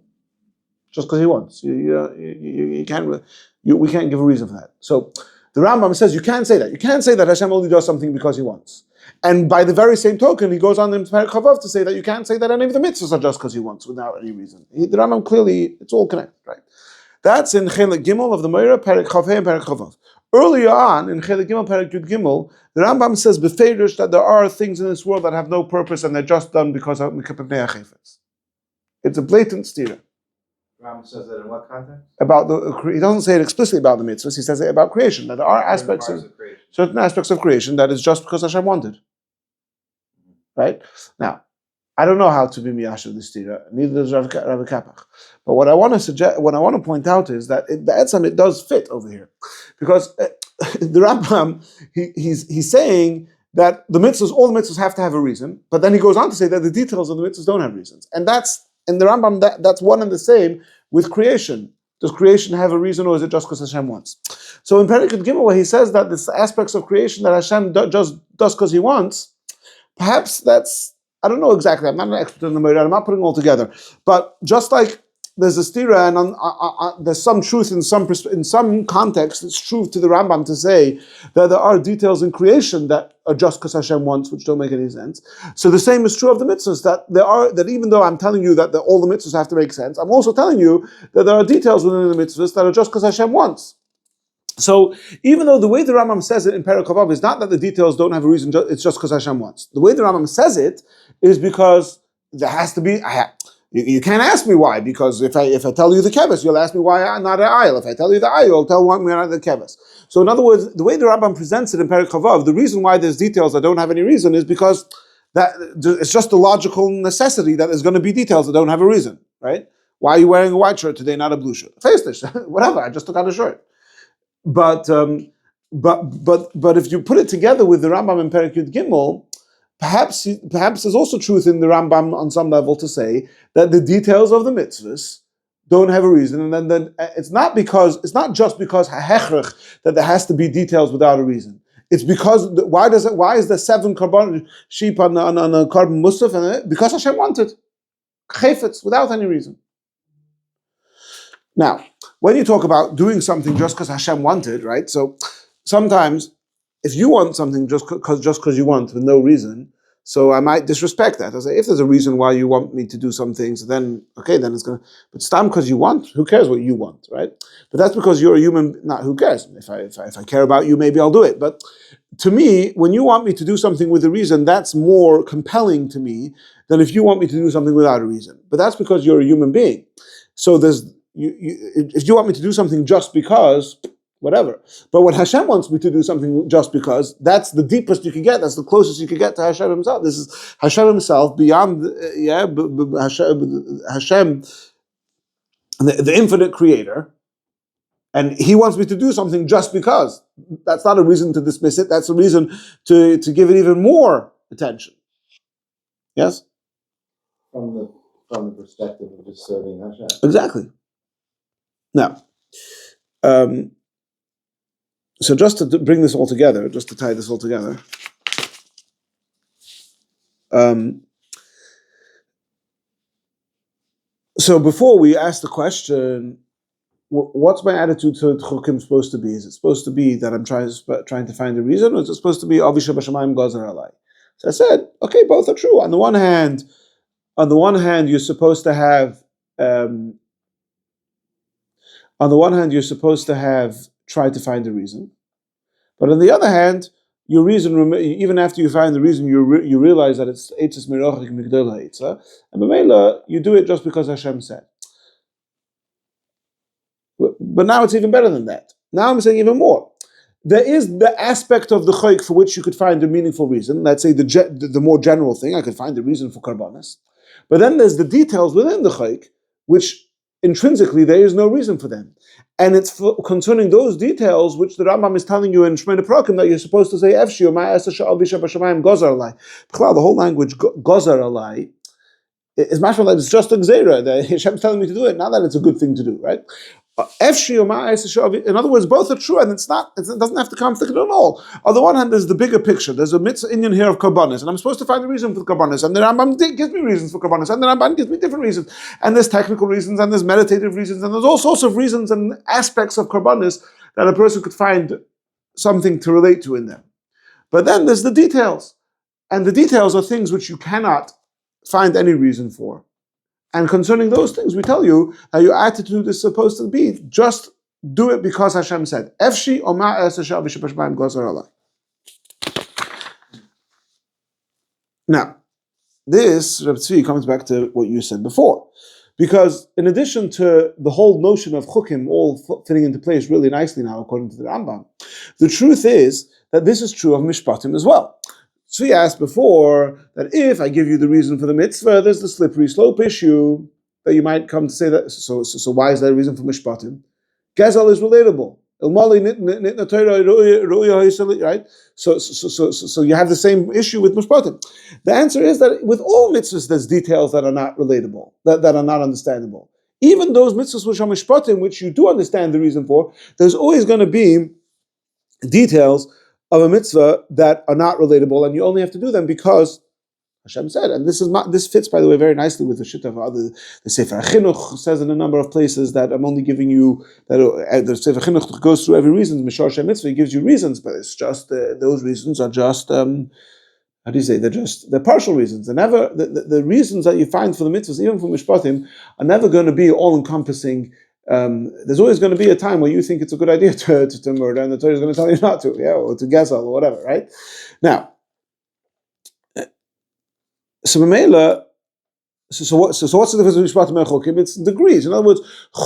Just because He wants. You can't. We can't give a reason for that. So the Rambam says you can't say that. You can't say that Hashem only does something because He wants. And by the very same token, he goes on in Perek Chavav to say that you can't say that any of the mitzvahs are just because He wants, without any reason. The Rambam clearly, it's all connected, right? That's in Chelek Gimel of the Moreh, Perek Chafei and Perek Chavav. Earlier on, in Chelek Gimel, Perek Yud Gimel, the Rambam says beferish that there are things in this world that have no purpose and they're just done because of mikapnei hachefetz. It's a blatant stira. Rambam says that in what context? About he doesn't say it explicitly about the mitzvahs. He says it about creation. That there are certain aspects of creation that is just because Hashem wanted. Right now, I don't know how to be miyasher this stira. Neither does Rabbi Kapach. But what I want to point out is that it does fit over here, because the Rambam he's saying that all the mitzvahs have to have a reason, but then he goes on to say that the details of the mitzvahs don't have reasons, and that's in the Rambam that's one and the same with creation. Does creation have a reason, or is it just because Hashem wants? So in Perek Gimel, where he says that the aspects of creation that Hashem just does because He wants, perhaps that's, I don't know exactly. I'm not an expert in the Moreh. I'm not putting it all together. But just like there's a stira and there's some truth in some context, it's true to the Rambam to say that there are details in creation that are just because Hashem wants, which don't make any sense. So the same is true of the mitzvahs, that even though I'm telling you that all the mitzvahs have to make sense, I'm also telling you that there are details within the mitzvahs that are just because Hashem wants. So even though the way the Rambam says it in Perek Chavav is not that the details don't have a reason, it's just because Hashem wants. The way the Rambam says it is because there has to be. You can't ask me why, because if I tell you the keves, you'll ask me why not an ayil. If I tell you the ayil, you'll tell me not the keves. So in other words, the way the Rambam presents it in Perek Chavav, the reason why there's details that don't have any reason is because that it's just a logical necessity that there's going to be details that don't have a reason, right? Why are you wearing a white shirt today, not a blue shirt? Face this, whatever. I just took out a shirt. But but if you put it together with the Rambam in Perek Yud Gimel, perhaps there's also truth in the Rambam on some level to say that the details of the mitzvahs don't have a reason, and then it's not just because ha'hechrech that there has to be details without a reason. It's because why is there 7 carbon sheep on a carbon musaf, and because Hashem wanted chayfetz without any reason. Now, when you talk about doing something just because Hashem wanted, right? So sometimes if you want something just because you want with no reason, so I might disrespect that. I say, if there's a reason why you want me to do some things, then okay, then it's gonna. But stam because you want, who cares what you want, right? But that's because you're a human. Not who cares. If I care about you, maybe I'll do it. But to me, when you want me to do something with a reason, that's more compelling to me than if you want me to do something without a reason. But that's because you're a human being. So if you want me to do something just because, whatever. But when Hashem wants me to do something just because, that's the deepest you can get. That's the closest you can get to Hashem Himself. This is Hashem Himself beyond, Hashem, the infinite Creator, and He wants me to do something just because. That's not a reason to dismiss it. That's a reason to give it even more attention. Yes? From the perspective of just serving Hashem. Exactly. Now, so just to bring this all together, just to tie this all together, so before we ask the question, what's my attitude to chukim supposed to be? Is it supposed to be that I'm trying to find a reason, or is it supposed to be avisha b'shamayim gozer alai? So I said, okay, both are true. On the one hand, you're supposed to have. On the one hand, you're supposed to have tried to find a reason, but on the other hand, your reason, even after you find the reason, you realize that it's eitzes mirochik migdol ha'etzah, and b'meila you do it just because Hashem said. But now it's even better than that. Now I'm saying even more. There is the aspect of the chayk for which you could find a meaningful reason. Let's say the more general thing, I could find a reason for karbanas. But then there's the details within the chayk, which intrinsically there is no reason for them. And it's concerning those details which the Rambam is telling you in Shmei Prakim that you're supposed to say, Efshi, or ma'aseh sha'al visha b'shamayim gozar alai. The whole language, gozar alai, is mashma that it's just a gzeira, that Hashem's telling me to do it, not that it's a good thing to do, right? In other words, both are true, and it doesn't have to conflict at all. On the one hand, there's the bigger picture. There's a mitzvah Indian here of karbanis, and I'm supposed to find a reason for the karbanis, and the Rambam gives me reasons for karbanis, and the Rambam gives me different reasons, and there's technical reasons, and there's meditative reasons, and there's all sorts of reasons and aspects of karbanis that a person could find something to relate to in them. But then there's the details, and the details are things which you cannot find any reason for. And concerning those things, we tell you that your attitude is supposed to be just do it because Hashem said. Efshi or ma'aseh sha'al visha b'shamayim gozar alai. Now, this, Reb Tzvi, comes back to what you said before. Because in addition to the whole notion of chukim all fitting into place really nicely now, according to the Rambam, the truth is that this is true of mishpatim as well. So we asked before that if I give you the reason for the mitzvah, there's the slippery slope issue that you might come to say that. So why is that a reason for mishpatim? Gezel is relatable. Right? So you have the same issue with mishpatim. The answer is that with all mitzvahs, there's details that are not relatable, that are not understandable. Even those mitzvahs which are mishpatim, which you do understand the reason for, there's always going to be details of a mitzvah that are not relatable, and you only have to do them because Hashem said. And this fits, by the way, very nicely with the shit of the Sefer HaChinuch says in a number of places that I'm only giving you that the Sefer HaChinuch goes through every reason. Mishar Shem Mitzvah, he gives you reasons, but it's just those reasons are just how do you say? They're partial reasons. They're never the reasons that you find for the mitzvahs, even for mishpatim, are never going to be all encompassing. There's always going to be a time where you think it's a good idea to murder, and the Torah is going to tell you not to, or to gezel, or whatever, right? Now, so Mamela, so what's the difference between mishpatim and chukim? It's degrees. In other words, a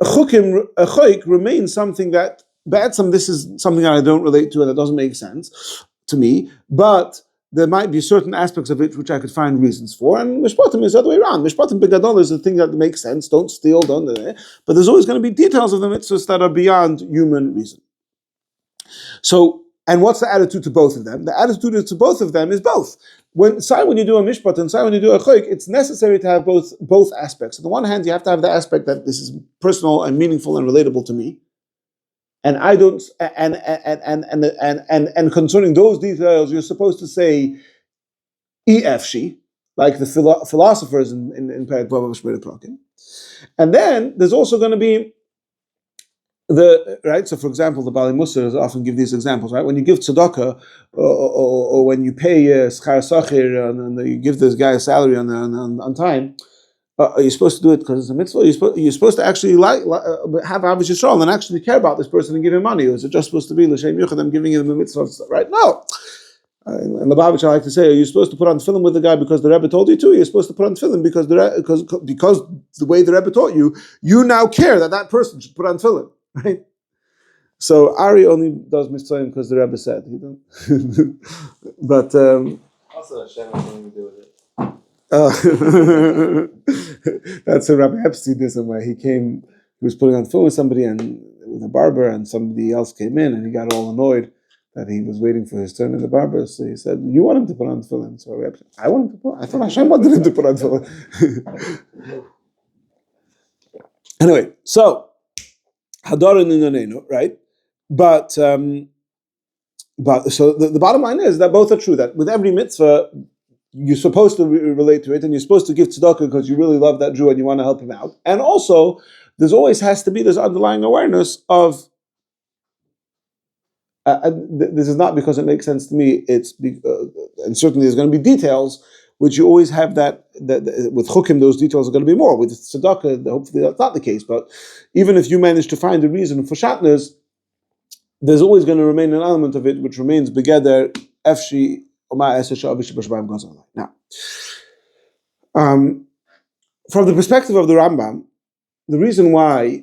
chayk remains something that this is something that I don't relate to and that doesn't make sense to me, but there might be certain aspects of it which I could find reasons for, and mishpatim is the other way around. Mishpatim begadol is the thing that makes sense. Don't steal, but there's always going to be details of the mitzvahs that are beyond human reason. So, and what's the attitude to both of them? The attitude to both of them is both. When you do a mishpat and when you do a choik, it's necessary to have both aspects. On the one hand, you have to have the aspect that this is personal and meaningful and relatable to me, and I don't. And concerning those details, you're supposed to say efshi, like the philosophers in Perek Vav of Shmira Prakim. And then there's also going to be right. So, for example, the Bali Musar often give these examples. Right, when you give tzedakah, or when you pay schar sachir and you give this guy a salary on time, are you supposed to do it because it's a mitzvah? You're supposed to actually have Ahavas Yisrael and actually care about this person and give him money, or is it just supposed to be l'shem yuchad, I'm giving him the mitzvah? Right? No. And the Lubavitch, I like to say, are you supposed to put on tefillin with the guy because the Rebbe told you to? You're supposed to put on tefillin because the way the Rebbe taught you, you now care that person should put on tefillin, right? So Ari only does mitzvah because the Rebbe said. He don't. But also Hashem has something to do with it. That's a Rabbi Epstein where he was putting on tefillin with somebody and with a barber, and somebody else came in and he got all annoyed that he was waiting for his turn in the barber. So he said, "You want him to put on tefillin?" So Rabbi Epstein, I thought Hashem wanted him to put on tefillin. Anyway, so Hadarin Ninanenu, right? But so the bottom line is that both are true. That with every mitzvah, you're supposed to relate to it, and you're supposed to give tzedakah because you really love that Jew and you want to help him out. And also, there's always has to be this underlying awareness of this is not because it makes sense to me. And certainly there's going to be details which you always have that with chukim, those details are going to be more. With tzedakah, hopefully that's not the case. But even if you manage to find a reason for shatnez, there's always going to remain an element of it which remains begeder efshi. Now, from the perspective of the Rambam, the reason why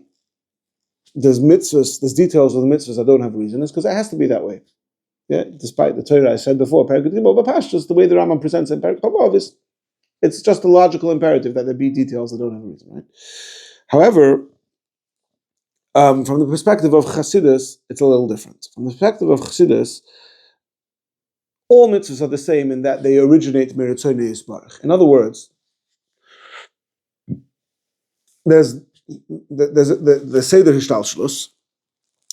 there's mitzvahs, there's details of the mitzvahs that don't have a reason is because it has to be that way. Yeah, despite the Torah I said before, just the way the Rambam presents in Perek Vav is, it's just a logical imperative that there be details that don't have a reason, right? However, from the perspective of Chassidus, it's a little different. From the perspective of Chassidus, all mitzvahs are the same in that they originate miritzonei yisbarach. In other words, there's the seder hishtalshlus,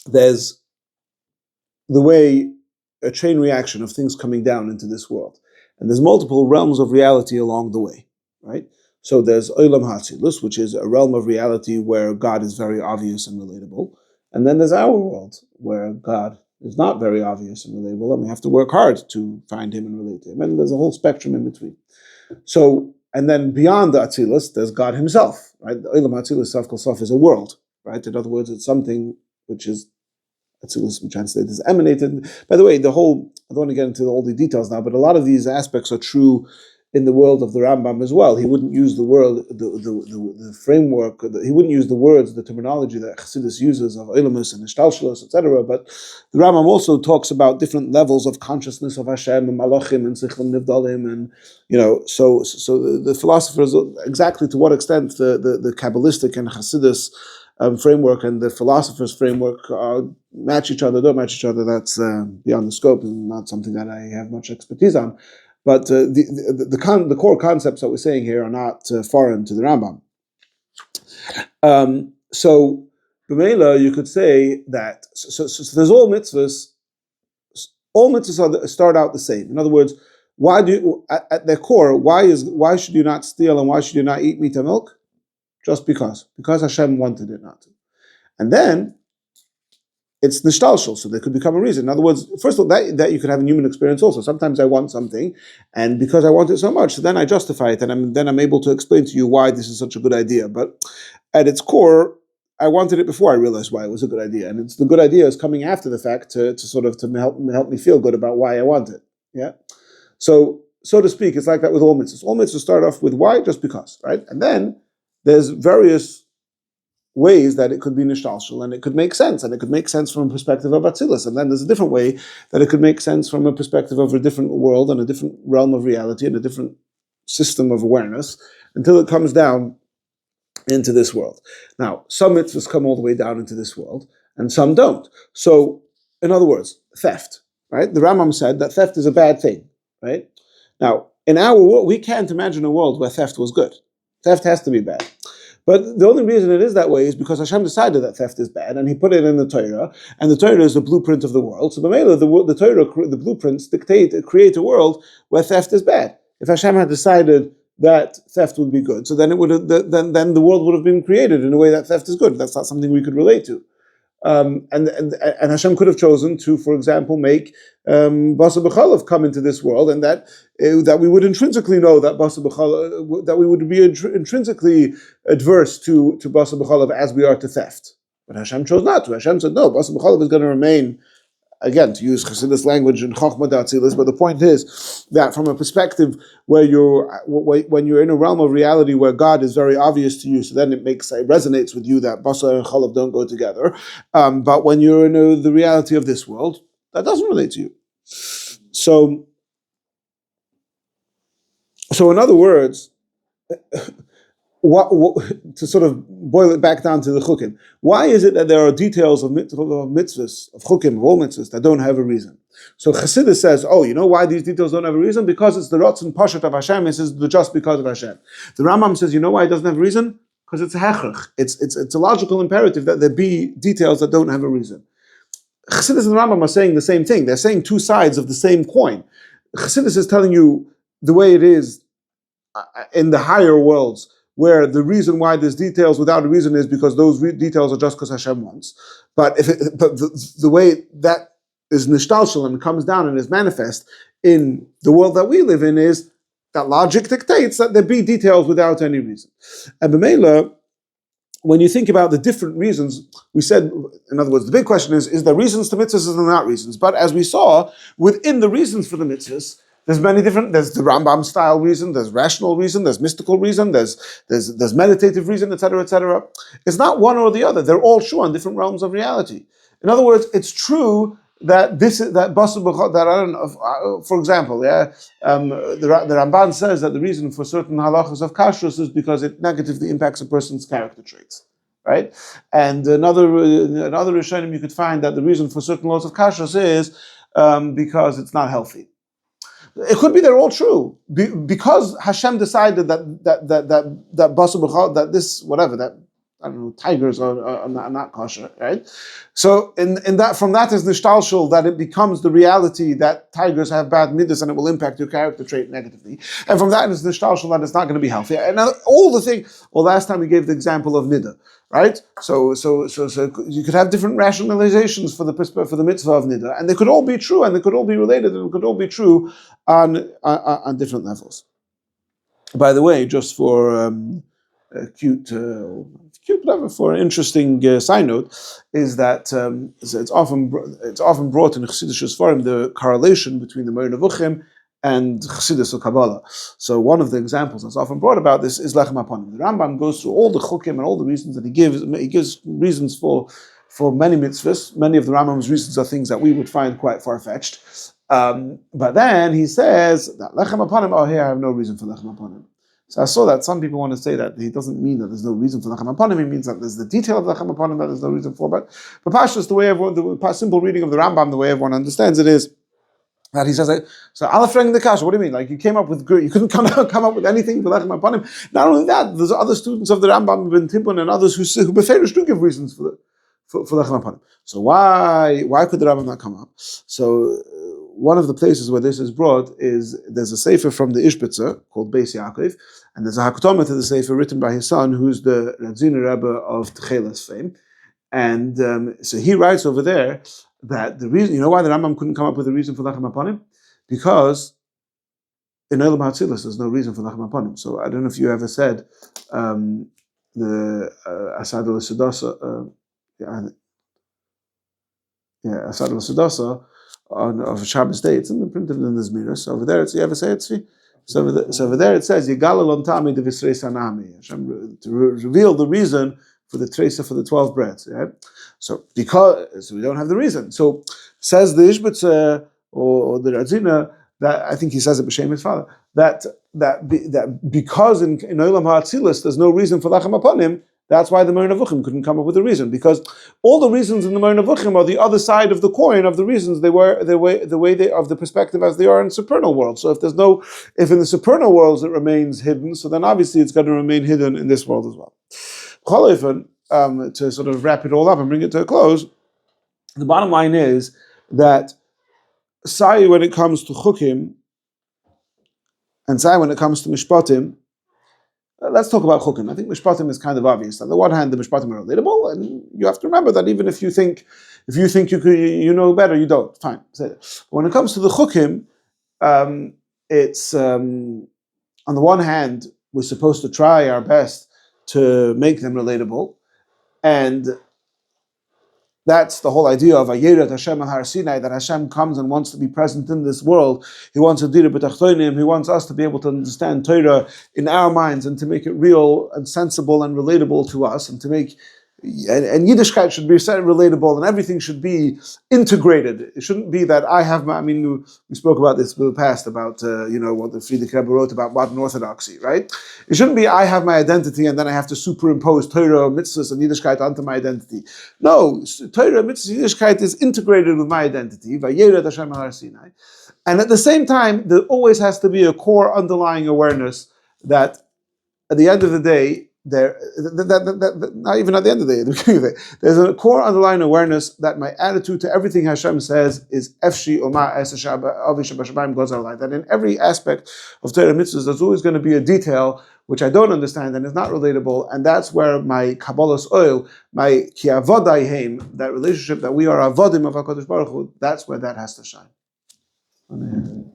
there's the way a chain reaction of things coming down into this world, and there's multiple realms of reality along the way, right? So there's olam hatzilus, which is a realm of reality where God is very obvious and relatable, and then there's our world where God is not very obvious and relatable, and we have to work hard to find him and relate to him. And there's a whole spectrum in between. So, and then beyond the Atzilus, there's God himself, right? The Olam Atzilus, Sof Kol Sof, is a world, right? In other words, it's something which is, Atzilus, we translate as emanated. By the way, I don't want to get into all the details now, but a lot of these aspects are true in the world of the Rambam as well. He wouldn't use the framework, he wouldn't use the words, the terminology that Chassidus uses of Eilamus and Ishtalshalos, etc. But the Rambam also talks about different levels of consciousness of Hashem and Malachim and Sichlim Nivdalim, and so the philosophers, exactly to what extent the Kabbalistic and Chassidus framework and the philosopher's framework match each other, don't match each other. That's beyond the scope and not something that I have much expertise on. But the core concepts that we're saying here are not foreign to the Rambam. So, b'meila, you could say that so there's all mitzvahs. All mitzvahs start out the same. In other words, why at their core, why should you not steal and why should you not eat meat and milk? Just because Hashem wanted it not to, and then it's nishtalshal, so there could become a reason. In other words, first of all, that you could have a human experience also. Sometimes I want something, and because I want it so much, so then I justify it, and then I'm able to explain to you why this is such a good idea. But at its core, I wanted it before I realized why it was a good idea, and the good idea is coming after the fact to help me feel good about why I want it. Yeah, so to speak, it's like that with all mitzvahs. All mitzvahs start off with why, just because, right? And then there's various ways that it could be nishtalshal, and it could make sense, and it could make sense from a perspective of Atzilus, and then there's a different way that it could make sense from a perspective of a different world and a different realm of reality and a different system of awareness until it comes down into this world. Now, some mitzvahs come all the way down into this world, and some don't. So, in other words, theft, right? The Rambam said that theft is a bad thing, right? Now, in our world, we can't imagine a world where theft was good. Theft has to be bad. But the only reason it is that way is because Hashem decided that theft is bad, and He put it in the Torah, and the Torah is the blueprint of the world. So the Torah, the blueprints create a world where theft is bad. If Hashem had decided that theft would be good, so then it would have, then the world would have been created in a way that theft is good. That's not something we could relate to. And Hashem could have chosen to, for example, make Basa B'chalav come into this world, and that we would intrinsically know that Basa B'chalav, that we would be intrinsically adverse to Basa B'chalav as we are to theft. But Hashem chose not to. Hashem said, no, Basa B'chalav is going to remain, again, to use Chassidus language in Chochmah D'Atzilus, but the point is that from a perspective when you're in a realm of reality where God is very obvious to you, so then it resonates with you that Basar and Chalav don't go together. But when you're in the reality of this world, that doesn't relate to you. So in other words, what, to sort of boil it back down to the chukim, why is it that there are details of mitzvahs, of chukim, of all mitzvahs, that don't have a reason? So Chassidus says, oh, you know why these details don't have a reason? Because it's the Ratzon Pashat of Hashem. It says just because of Hashem. The Rambam says, you know why it doesn't have a reason? Because it's a hechrach. It's a logical imperative that there be details that don't have a reason. Chassidus and the Rambam are saying the same thing. They're saying two sides of the same coin. Chassidus is telling you the way it is in the higher worlds, where the reason why there's details without a reason is because those details are just because Hashem wants. But the way that is nishtalshel and comes down and is manifest in the world that we live in is that logic dictates that there be details without any reason. And b'meila, when you think about the different reasons, we said, in other words, the big question is there reasons to mitzvahs or not reasons? But as we saw, within the reasons for the mitzvahs, there's many different, there's the Rambam style reason, there's rational reason, there's mystical reason, there's meditative reason, etc., etc. It's not one or the other. They're all true on different realms of reality. In other words, it's true that for example, the Ramban says that the reason for certain halachas of kashrus is because it negatively impacts a person's character traits, right? And another Rishonim you could find that the reason for certain laws of kashrus is because it's not healthy. It could be they're all true because Hashem decided that this whatever that I don't know tigers are not kosher, right? So in that from that is nishtalshul that it becomes the reality that tigers have bad midas and it will impact your character trait negatively, and from that is nishtalshul that it's not going to be healthy. And all the thing. Well, last time we gave the example of nida, right? So you could have different rationalizations for the mitzvah of nida, and they could all be true, and they could all be related, and they could all be true on different levels. By the way, just for for an interesting side note, is that it's often brought in Chassidus Sfarim the correlation between the Moreh Nevuchim and Chassidus or Kabbalah. So one of the examples that's often brought about this is Lechem Hapanim. The Rambam goes through all the chukim and all the reasons that he gives. He gives reasons for many mitzvahs. Many of the Rambam's reasons are things that we would find quite far-fetched. But then he says that Lechem Hapanim, oh, here I have no reason for Lechem Hapanim. So I saw that some people want to say that he doesn't mean that there's no reason for Lechem Hapanim. He means that there's the detail of Lechem Hapanim that there's no reason for. But Pashtus, the simple reading of the Rambam, the way everyone understands it is that he says, so Alafreng the Kasha, what do you mean? Like you came up with, you couldn't come up with anything for Lechem Hapanim. Not only that, there's other students of the Rambam, Ben Timpun and others who Beferish do give reasons for Lechem Hapanim. So why could the Rambam not come up? So one of the places where this is brought is there's a sefer from the Ishbitzer called Beis Yaakov, and there's a haktomah to the sefer written by his son, who's the Radziner Rebbe of Tchelas fame. And so he writes over there that the reason, you know why the Rambam couldn't come up with a reason for Lechem Hapanim? Because in Olam HaTzilas there's no reason for Lechem Hapanim. So I don't know if you ever said the Asad al-Sudasa, Asad al-Sudasa, of Shabbos day, it's printed in the Zmiros. Over there, you ever say it? So over there it says Yigal Elon Tami de Visrei Sanami, Hashem to reveal the reason for the tresa for the 12 breads. Yeah? So we don't have the reason. So says the Ishbitzer or the Radzina that I think he says it b'shem his father that because in Olam HaAtzilus there's no reason for Lechem Hapanim, That's why the Moreh Nevuchim couldn't come up with a reason, because all the reasons in the Moreh Nevuchim are the other side of the coin of the reasons they were the way they of the perspective as they are in supernal world. So if in the supernal worlds it remains hidden, so then obviously it's going to remain hidden in this world as well. To sort of wrap it all up and bring it to a close, the bottom line is that Sai when it comes to Chukim and Sai when it comes to Mishpatim. Let's talk about Chukim. I think Mishpatim is kind of obvious. On the one hand, the Mishpatim are relatable, and you have to remember that even if you think you know better, you don't. Fine. When it comes to the Chukim, it's on the one hand, we're supposed to try our best to make them relatable, and that's the whole idea of Vayerat Hashem al Har Sinai, that Hashem comes and wants to be present in this world. He wants a dira b'tachtonim. He wants us to be able to understand Torah in our minds and to make it real and sensible and relatable to us, and to make and Yiddishkeit should be relatable, and everything should be integrated. It shouldn't be that I have my. I mean, we spoke about this in the past about what the Friedrich Rebbe wrote about modern orthodoxy, right? It shouldn't be I have my identity and then I have to superimpose Torah, Mitzvos, and Yiddishkeit onto my identity. No, Torah, Mitzvos, Yiddishkeit is integrated with my identity. Vayerat Hashem al Har Sinai, and at the same time, there always has to be a core underlying awareness that at the end of the day. Not even at the end of the day, at the beginning of the day, there's a core underlying awareness that my attitude to everything Hashem says is Efshi Oma Avishabashabayim Gozalai. That in every aspect of Torah mitzvahs, there's always going to be a detail which I don't understand and is not relatable, and that's where my Kabbalah's oil, my Ki Avodai Heim, that relationship that we are Avodim of HaKadosh Baruch Hu, that's where that has to shine. Amen.